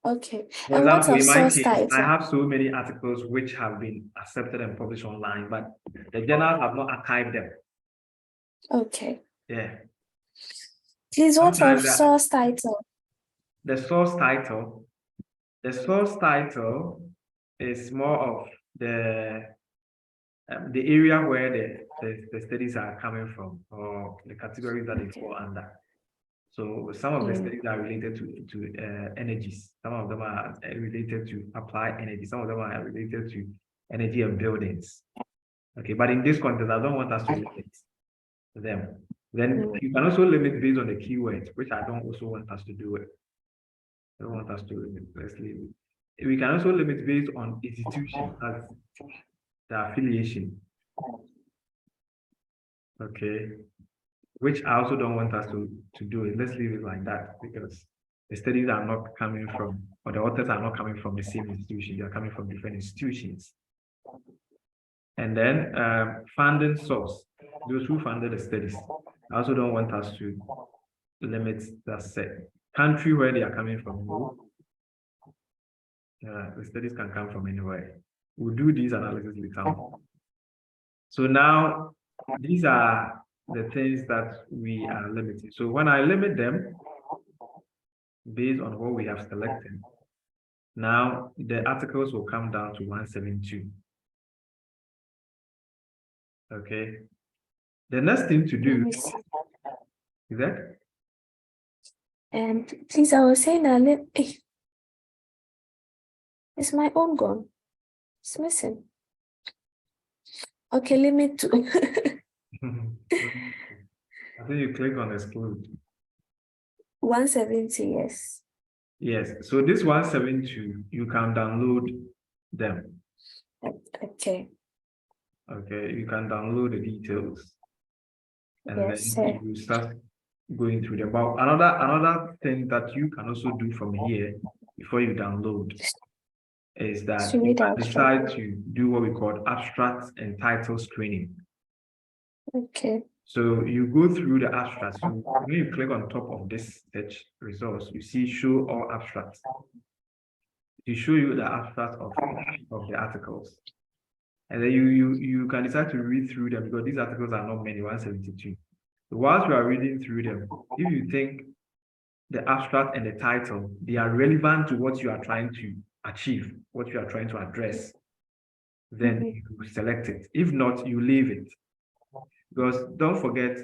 Okay. For and example, what's in my source case, type? I have so many articles which have been accepted and published online, but the journal have not archived them. Okay. Yeah. Please, what's of source title? The source title. The source title is more of the area where the studies are coming from, or the categories that they fall under. So some of the studies are related to energies. Some of them are related to applied energy. Some of them are related to energy and buildings. Okay, but in this context, I don't want us to limit them. Then you can also limit based on the keywords, which I don't also want us to do it. I don't want us to limit. Let's leave it. We can also limit based on institution as the affiliation. Okay. Which I also don't want us to do it. Let's leave it like that because the studies are not coming from, or the authors are not coming from the same institution. They are coming from different institutions. And then funding source, those who funded the studies. I also don't want us to limit that set. Country where they are coming from. The studies can come from anywhere. We'll do these analysis later. So now these are the things that we are limiting. So when I limit them based on what we have selected, now the articles will come down to 172. Okay. The next thing to do is that. Please, I was saying that it's my own gone. It's missing. Okay, limit to. I think you click on exclude. 170, yes. Yes. So this 172, you can download them. Okay. Okay, you can download the details. And Yes, then sir. you start going through them. But another thing that you can also do from here before you download is that you can decide to do what we call abstract and title screening. Okay. So you go through the abstracts. So when you click on top of this search results, you see show all abstracts. To show you the abstract of the articles. And then you can decide to read through them because these articles are not many, 172. So whilst you are reading through them, if you think the abstract and the title, they are relevant to what you are trying to achieve, what you are trying to address, then you select it. If not, you leave it. Because don't forget,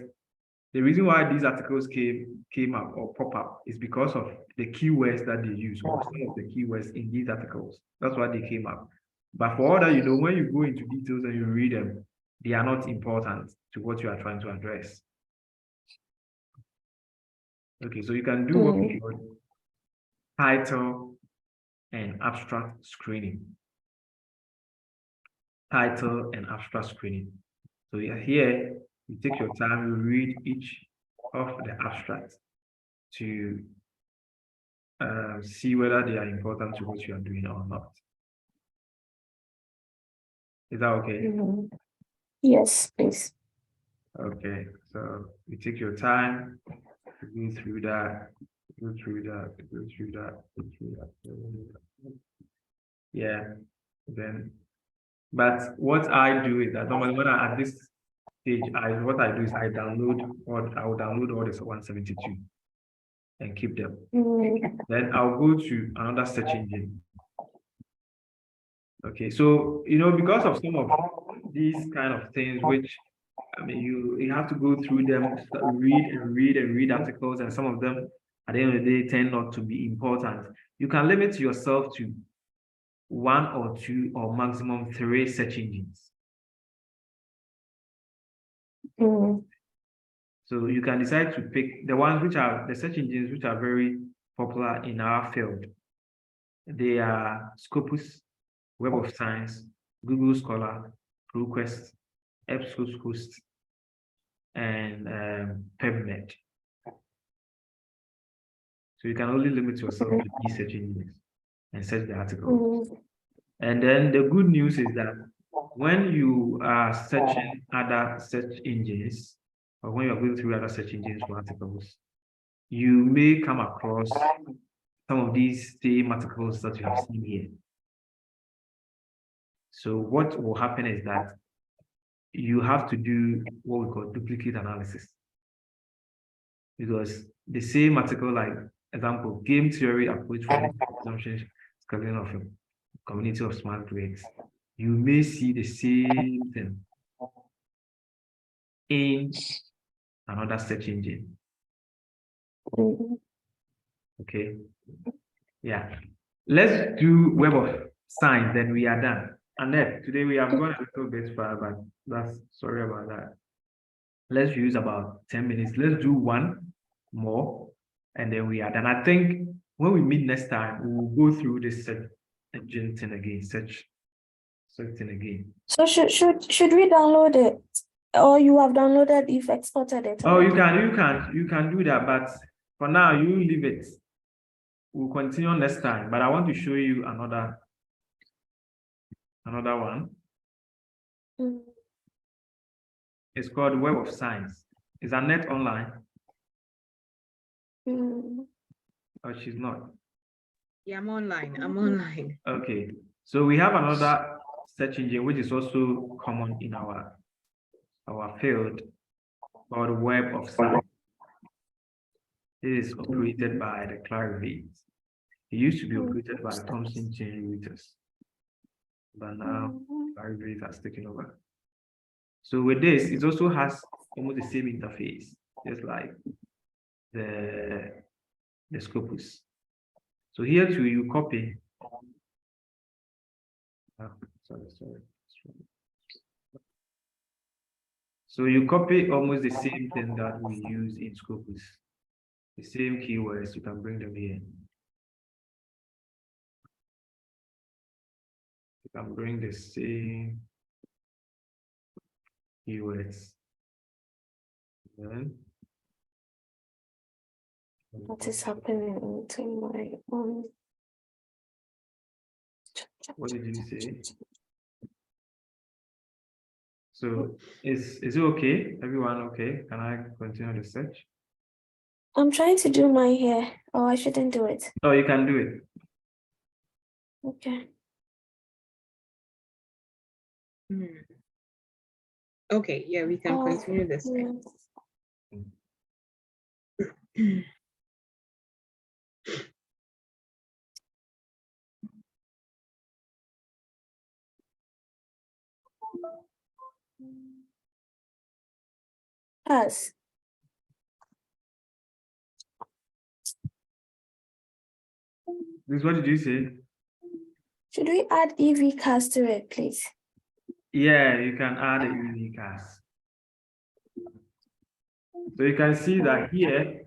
the reason why these articles came up or pop up is because of the keywords that they use, or some of the keywords in these articles. That's why they came up. But for all that, when you go into details and you read them, they are not important to what you are trying to address. Okay, so you can do what we call title and abstract screening. Title and abstract screening. So here, you take your time, you read each of the abstracts to see whether they are important to what you are doing or not. Is that okay? Yes, please. Okay, so you take your time to go through that, go through that, go through that, go through that. Yeah, then, but what I do is that normally when I at this stage, what I do is I will download all this 172 and keep them. Then I'll go to another search engine. Okay, so because of some of these kind of things, which I mean, you have to go through them, read articles, and some of them at the end of the day tend not to be important. You can limit yourself to 1 or 2 or maximum 3 search engines. So you can decide to pick the ones which are the search engines which are very popular in our field. They are Scopus, Web of Science, Google Scholar, ProQuest, EBSCOhost, and PubMed. So you can only limit yourself to these search engines and search the article. And then the good news is that when you are searching other search engines, or when you're going through other search engines for articles, you may come across some of these same articles that you have seen here. So what will happen is that you have to do what we call duplicate analysis. Because the same article, like example, game theory approach for consumption scaling of a community of smart grids, you may see the same thing in another search engine. Okay. Yeah. Let's do Web of Science, then we are done. And then today we have gone a little bit far, but that's sorry about that. Let's use about 10 minutes. Let's do one more, and then we are done. I think when we meet next time, we will go through this search engine thing again, search thing again. So should we download it? Or you have downloaded, you've exported it? Oh, you already? can do that, but for now you leave it. We'll continue next time, but I want to show you another one. Mm. It's called Web of Science. Is Annette online? Mm. Or she's not? Yeah, I'm online. Okay, so we have another search engine which is also common in our field called Web of Science. It is operated by the Clarivate. It used to be operated by Thomson Chain Reuters, but now Clarivate has taken over. So with this, it also has almost the same interface, just like the Scopus. So here too, you copy. Sorry. So you copy almost the same thing that we use in Scopus. The same keywords, you can bring them here. You can bring the same keywords. Then, What is happening to my own? what did you say? So is it okay? Everyone okay? Can I continue the search? I'm trying to do my hair. Oh, I shouldn't do it. Oh, you can do it. Okay. Okay, yeah, we can continue this. Yeah. Yes. This what did you say? Should we add EV cars to it, please? Yeah, you can add a unique cast. So you can see that here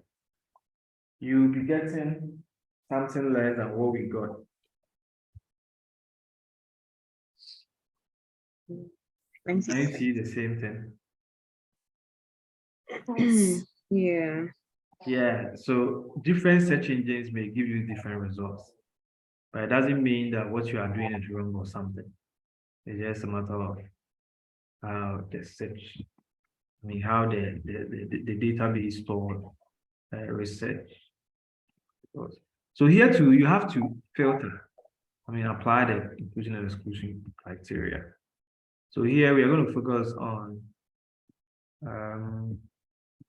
you'll be getting something less than what we got. Can you see the same thing? Yes. Yeah. Yeah, so different search engines may give you different results, but it doesn't mean that what you are doing is wrong or something. It's just a matter of how the search, I mean, how the database stored research. So here too, you have to filter. I mean, apply the inclusion and exclusion criteria. So here we are going to focus on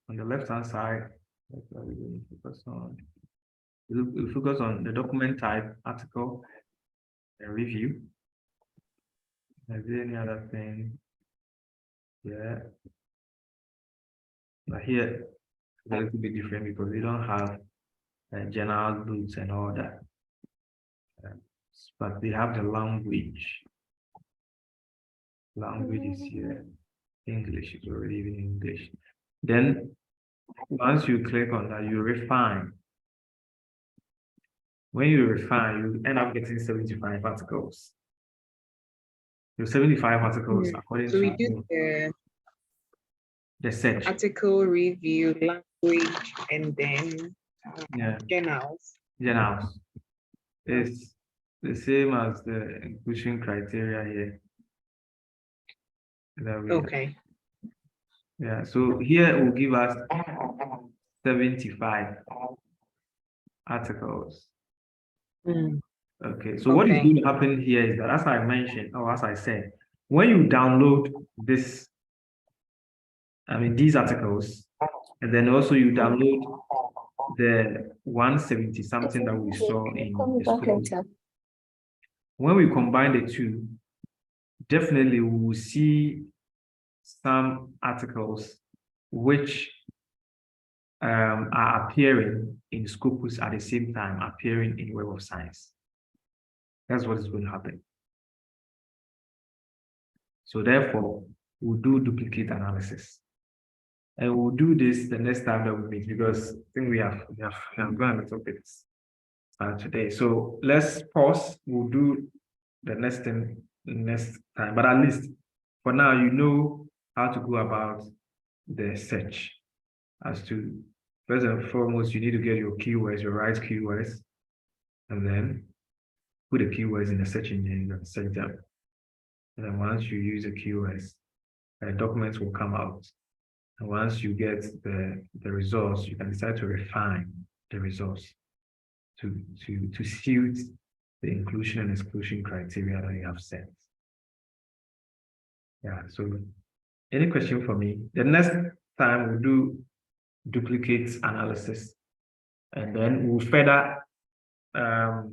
the left-hand side. That's what we're going to focus on. We'll focus on the document type, article, and review. Is there any other thing? Yeah. But here it's a little bit different because we don't have general groups and all that. But we have the language. Language is here. English is already in English. Then once you click on that, you refine. When you refine, you end up getting 75 articles. The 75 articles according So we to do the search. article, review, language, and then journals. Journals. It's the same as the inclusion criteria here. Okay. Yeah, so here it will give us 75 articles. Okay, so what is going to happen here is that, as I mentioned, or as I said, when you download this, I mean, these articles, and then also you download the 170 something that we saw in the school. When we combine the two, definitely we will see some articles which are appearing in Scopus at the same time appearing in Web of Science. That's what is going to happen. So therefore, we'll do duplicate analysis. And we'll do this the next time that we meet because I think we have gone a little bit today. So let's pause. We'll do the next thing next time. But at least for now, you know how to go about the search. As to first and foremost, you need to get your keywords, your right keywords, and then put the keywords in the search engine and search them. And then once you use the keywords, documents will come out. And once you get the results, you can decide to refine the results to suit the inclusion and exclusion criteria that you have set. Yeah, so any question for me? The next time we'll do duplicate analysis, and then we'll further add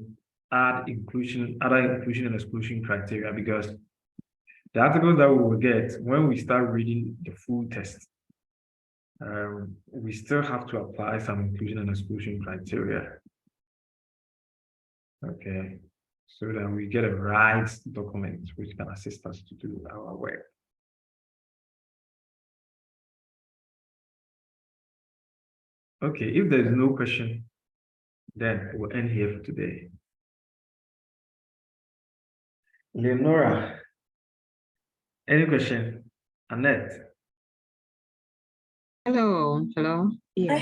other inclusion and exclusion criteria, because the articles that we will get when we start reading the full text, we still have to apply some inclusion and exclusion criteria. Okay, so that we get a right document which can assist us to do our work. Okay, if there's no question, then we'll end here for today. Leonora, any question? Annette? Hello. Yeah.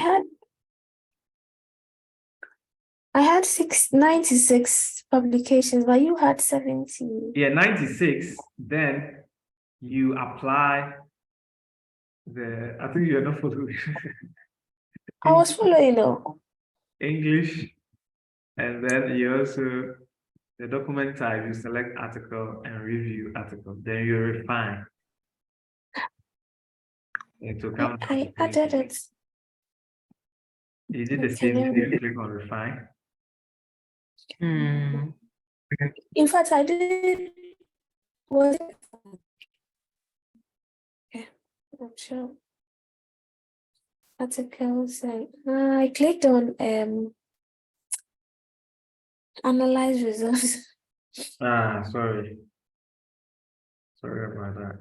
I had 96 publications, but you had 70. Yeah, 96. Then you apply I think you're not following. I was following though. English, and then you also, the document type, you select article and review article, then you refine. It will come. I added it. You did the same thing, you click on refine. In fact, I did. Was it? Okay, I'm sure. Articles and I clicked on analyze results. Sorry about that.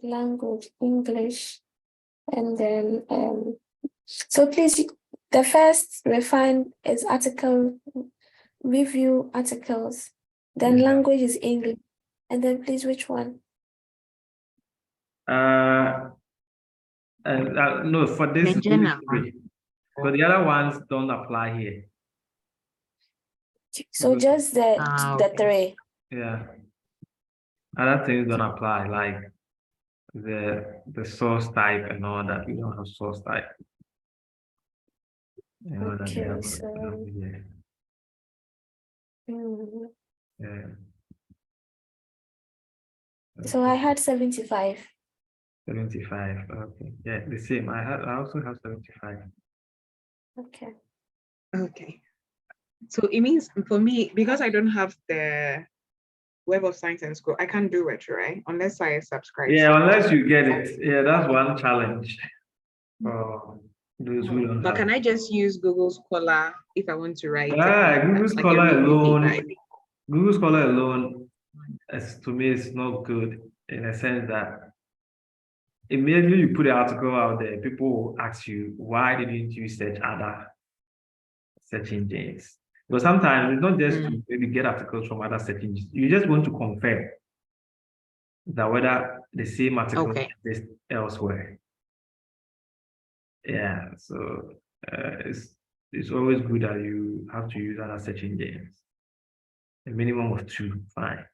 Language, English, and then so please, the first refine is article review articles, then language is English, and then please, which one? No, for this, but the other ones don't apply here. So just the three. Yeah, other things don't apply, like the source type and all that. We don't have source type. You know, Okay, that so yeah. So I had 75. 75. Okay. Yeah, the same. I also have 75. Okay. So it means for me, because I don't have the Web of Science and School, I can't do it, right? Unless I subscribe. Yeah, unless you get it. Yeah, that's one challenge for those who don't. But can I just use Google Scholar if I want to write? Google Scholar alone. Google Scholar alone, as to me, is not good in a sense that immediately you put the article out there, people will ask you, why didn't you search other search engines? Because sometimes it's not just to maybe get articles from other search engines. You just want to confirm that whether the same article exists elsewhere. Yeah, so it's always good that you have to use other search engines. A minimum of 2, fine.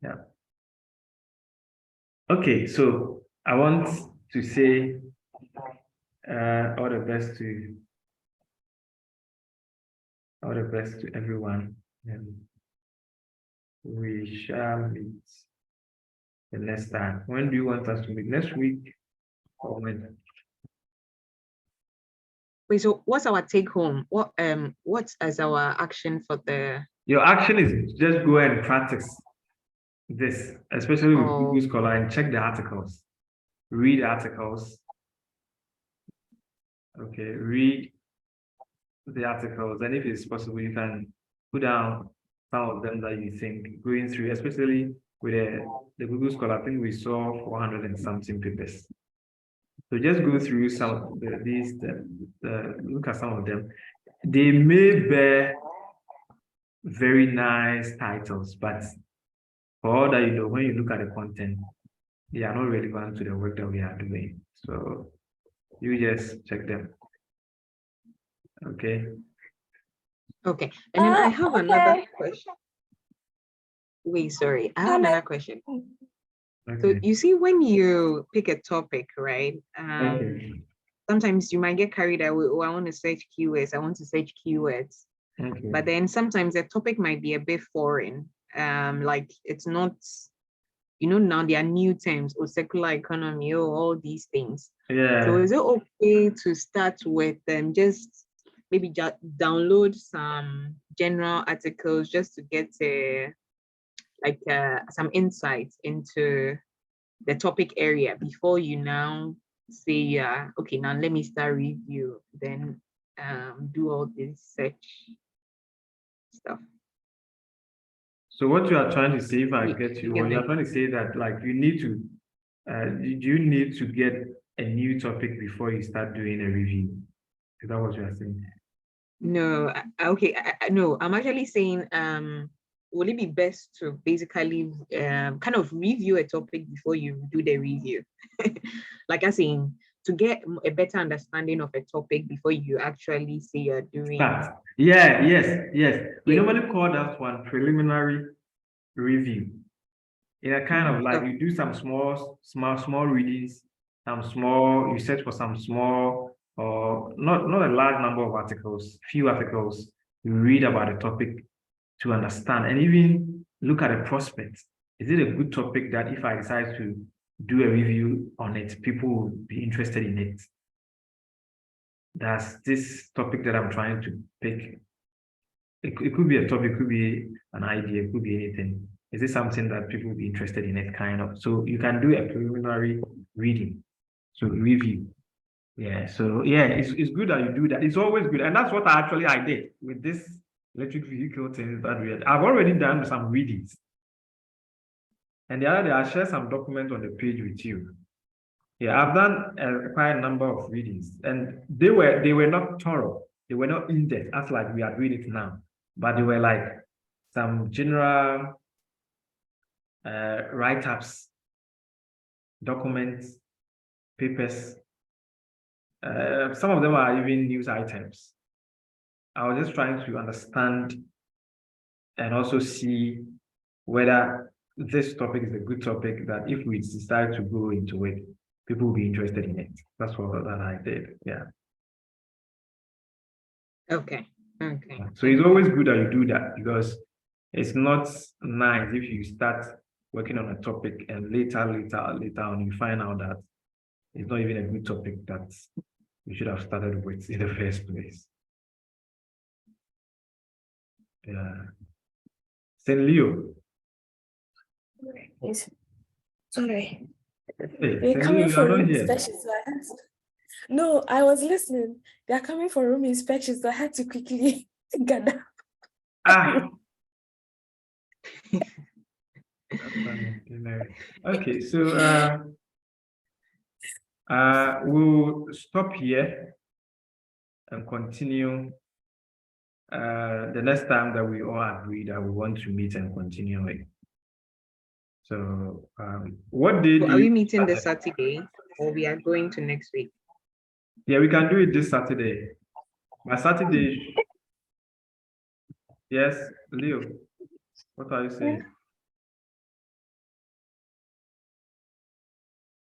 Yeah. Okay, so I want to say all the best to everyone, and we shall meet the next time. When do you want us to meet? Next week or when? Wait, so what's our take home? What is our action for the? Your action is just go and practice this, especially with Google Scholar, and check the articles. Read articles. Okay, read the articles, and if it's possible, you can put down some of them that you think going through, especially with the Google Scholar. I think we saw 400 and something papers. So just go through some of these, look at some of them, they may bear very nice titles, but for all that you know, when you look at the content, they are not relevant to the work that we are doing. So you just check them. Okay. Okay. And then I have another Okay. question. Wait, sorry. I have another question. So Okay. you see, when you pick a topic, right? Okay. Sometimes you might get carried away. Oh, I want to search keywords. I want to search keywords. Okay. But then sometimes the topic might be a bit foreign. Like it's not, now there are new terms or circular economy or all these things. Yeah. So is it okay to start with just maybe just download some general articles just to get some insights into the topic area before you now say, okay, now let me start review, then do all this search stuff. So what you are trying to say, if I get you, get what you are me? trying to say that like you need to, you need to get a new topic before you start doing a review. Is that what you are saying? No, okay, no, I'm actually saying, would it be best to basically kind of review a topic before you do the review? Like I saying, to get a better understanding of a topic before you actually say you're doing. Yeah, yes. We Yeah. normally call that one preliminary review. Yeah, kind of like you do some small readings, you search for some small or not a large number of articles, few articles, you read about the topic to understand and even look at the prospects. Is it a good topic that if I decide to do a review on it, people will be interested in it? That's this topic that I'm trying to pick. It could be a topic, it could be an idea, it could be anything. Is it something that people will be interested in it, kind of? So you can do a preliminary reading, so review. Yeah, so yeah, it's good that you do that. It's always good. And that's what I did with this electric vehicle things that we had. I've already done some readings. And the other day, I shared some documents on the page with you. Yeah, I've done quite a number of readings, and they were not thorough. They were not in depth as like we are doing it now, but they were like some general write-ups, documents, papers. Some of them are even news items. I was just trying to understand and also see whether this topic is a good topic that if we decide to go into it, people will be interested in it. That's what that I did. Yeah. Okay. So it's always good that you do that because it's not nice if you start working on a topic and later on you find out that it's not even a good topic that you should have started with in the first place. Yeah. St. Leo. Yes. Sorry. Hey, They're St. coming Leo, you for are room not here. inspection, so I had to... No, I was listening. They're coming for room inspection, so I had to quickly gather. Ah. Okay, so we'll stop here and continue the next time that we all agree that we want to meet and continue it. So what did So are we meeting this Saturday or we are going to next week? Yeah, we can do it this Saturday. My Saturday. Yes, Leo. What are you saying?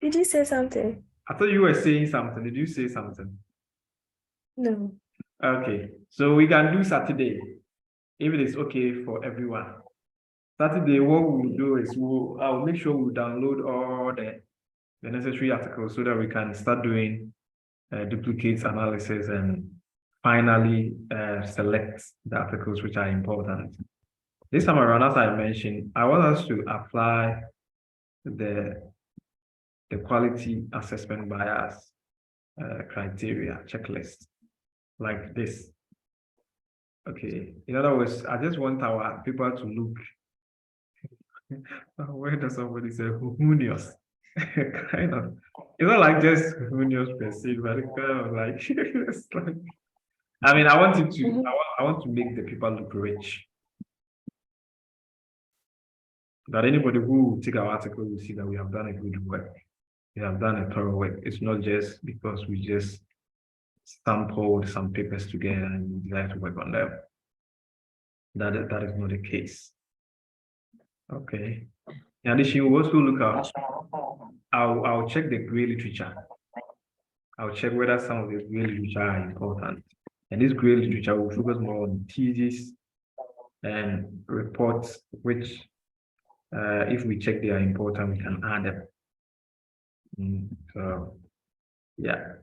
Did you say something? I thought you were saying something. Did you say something? No. Okay, so we can do Saturday if it is okay for everyone. Saturday, what we'll do is I'll make sure we download all the necessary articles so that we can start doing duplicates analysis and finally select the articles which are important. This time around, as I mentioned, I want us to apply the quality assessment bias criteria checklist like this. Okay, in other words, I just want our people to look. Where does somebody say humanious? Kind of. It's not like just humanious per se, but it's kind of like it's like I mean, I want it to. I want to make the people look rich. That anybody who will take our article will see that we have done a good work. We have done a thorough work. It's not just because we just sampled some papers together and we decided to work on them. That is not the case. Okay. In addition, we'll also look at. I'll check the grey literature. I'll check whether some of the grey literature are important. And this grey literature will focus more on theses and reports, which, if we check they are important, we can add them. So, yeah.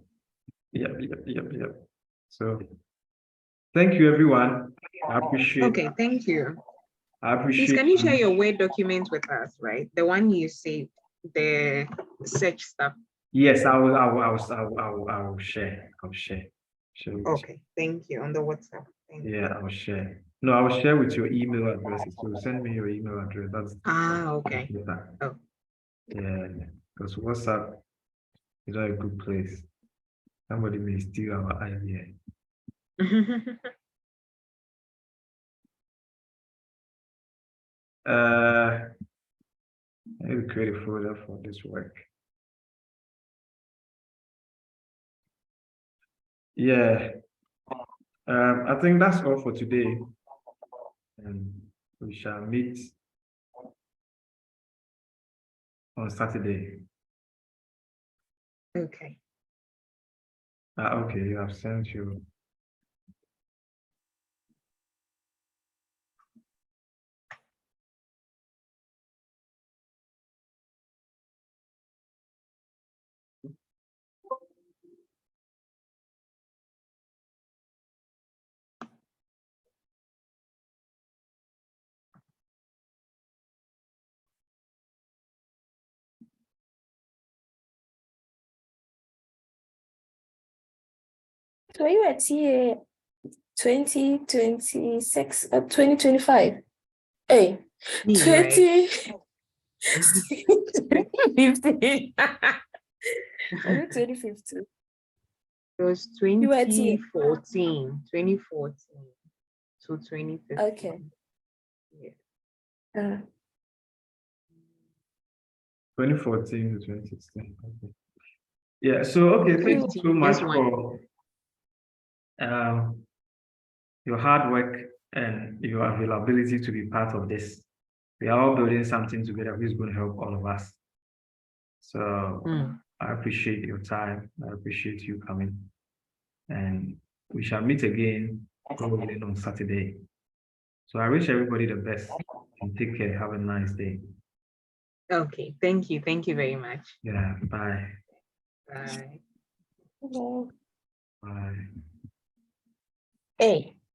Yep. So, thank you, everyone. I appreciate. Okay, thank you. I appreciate. Please, can you share your Word document with us, right? The one you saved, the search stuff. Yes, I will share. I'll share. Okay, thank you. On the WhatsApp. Yeah, I'll share. No, I will share with your email addresses. So send me your email address. That's okay. Oh. Yeah, because WhatsApp is not a good place. Somebody may steal our idea. I need to create a folder for this work. Yeah. I think that's all for today. And we shall meet on Saturday. Okay. Okay, you have sent you. So you at TA 2026, 2025. Hey, 2015. Was it 2015? It was 2014 to 2015. Okay. Yeah. 2014 to 2016. Okay. Yeah, so okay, thank you so much for your hard work and your availability to be part of this. We are all building something together which is going to help all of us. So I appreciate your time. I appreciate you coming. And we shall meet again probably on Saturday. So I wish everybody the best and take care. Have a nice day. Okay, thank you. Thank you very much. Yeah, bye. Bye. Hello. Bye. Hey.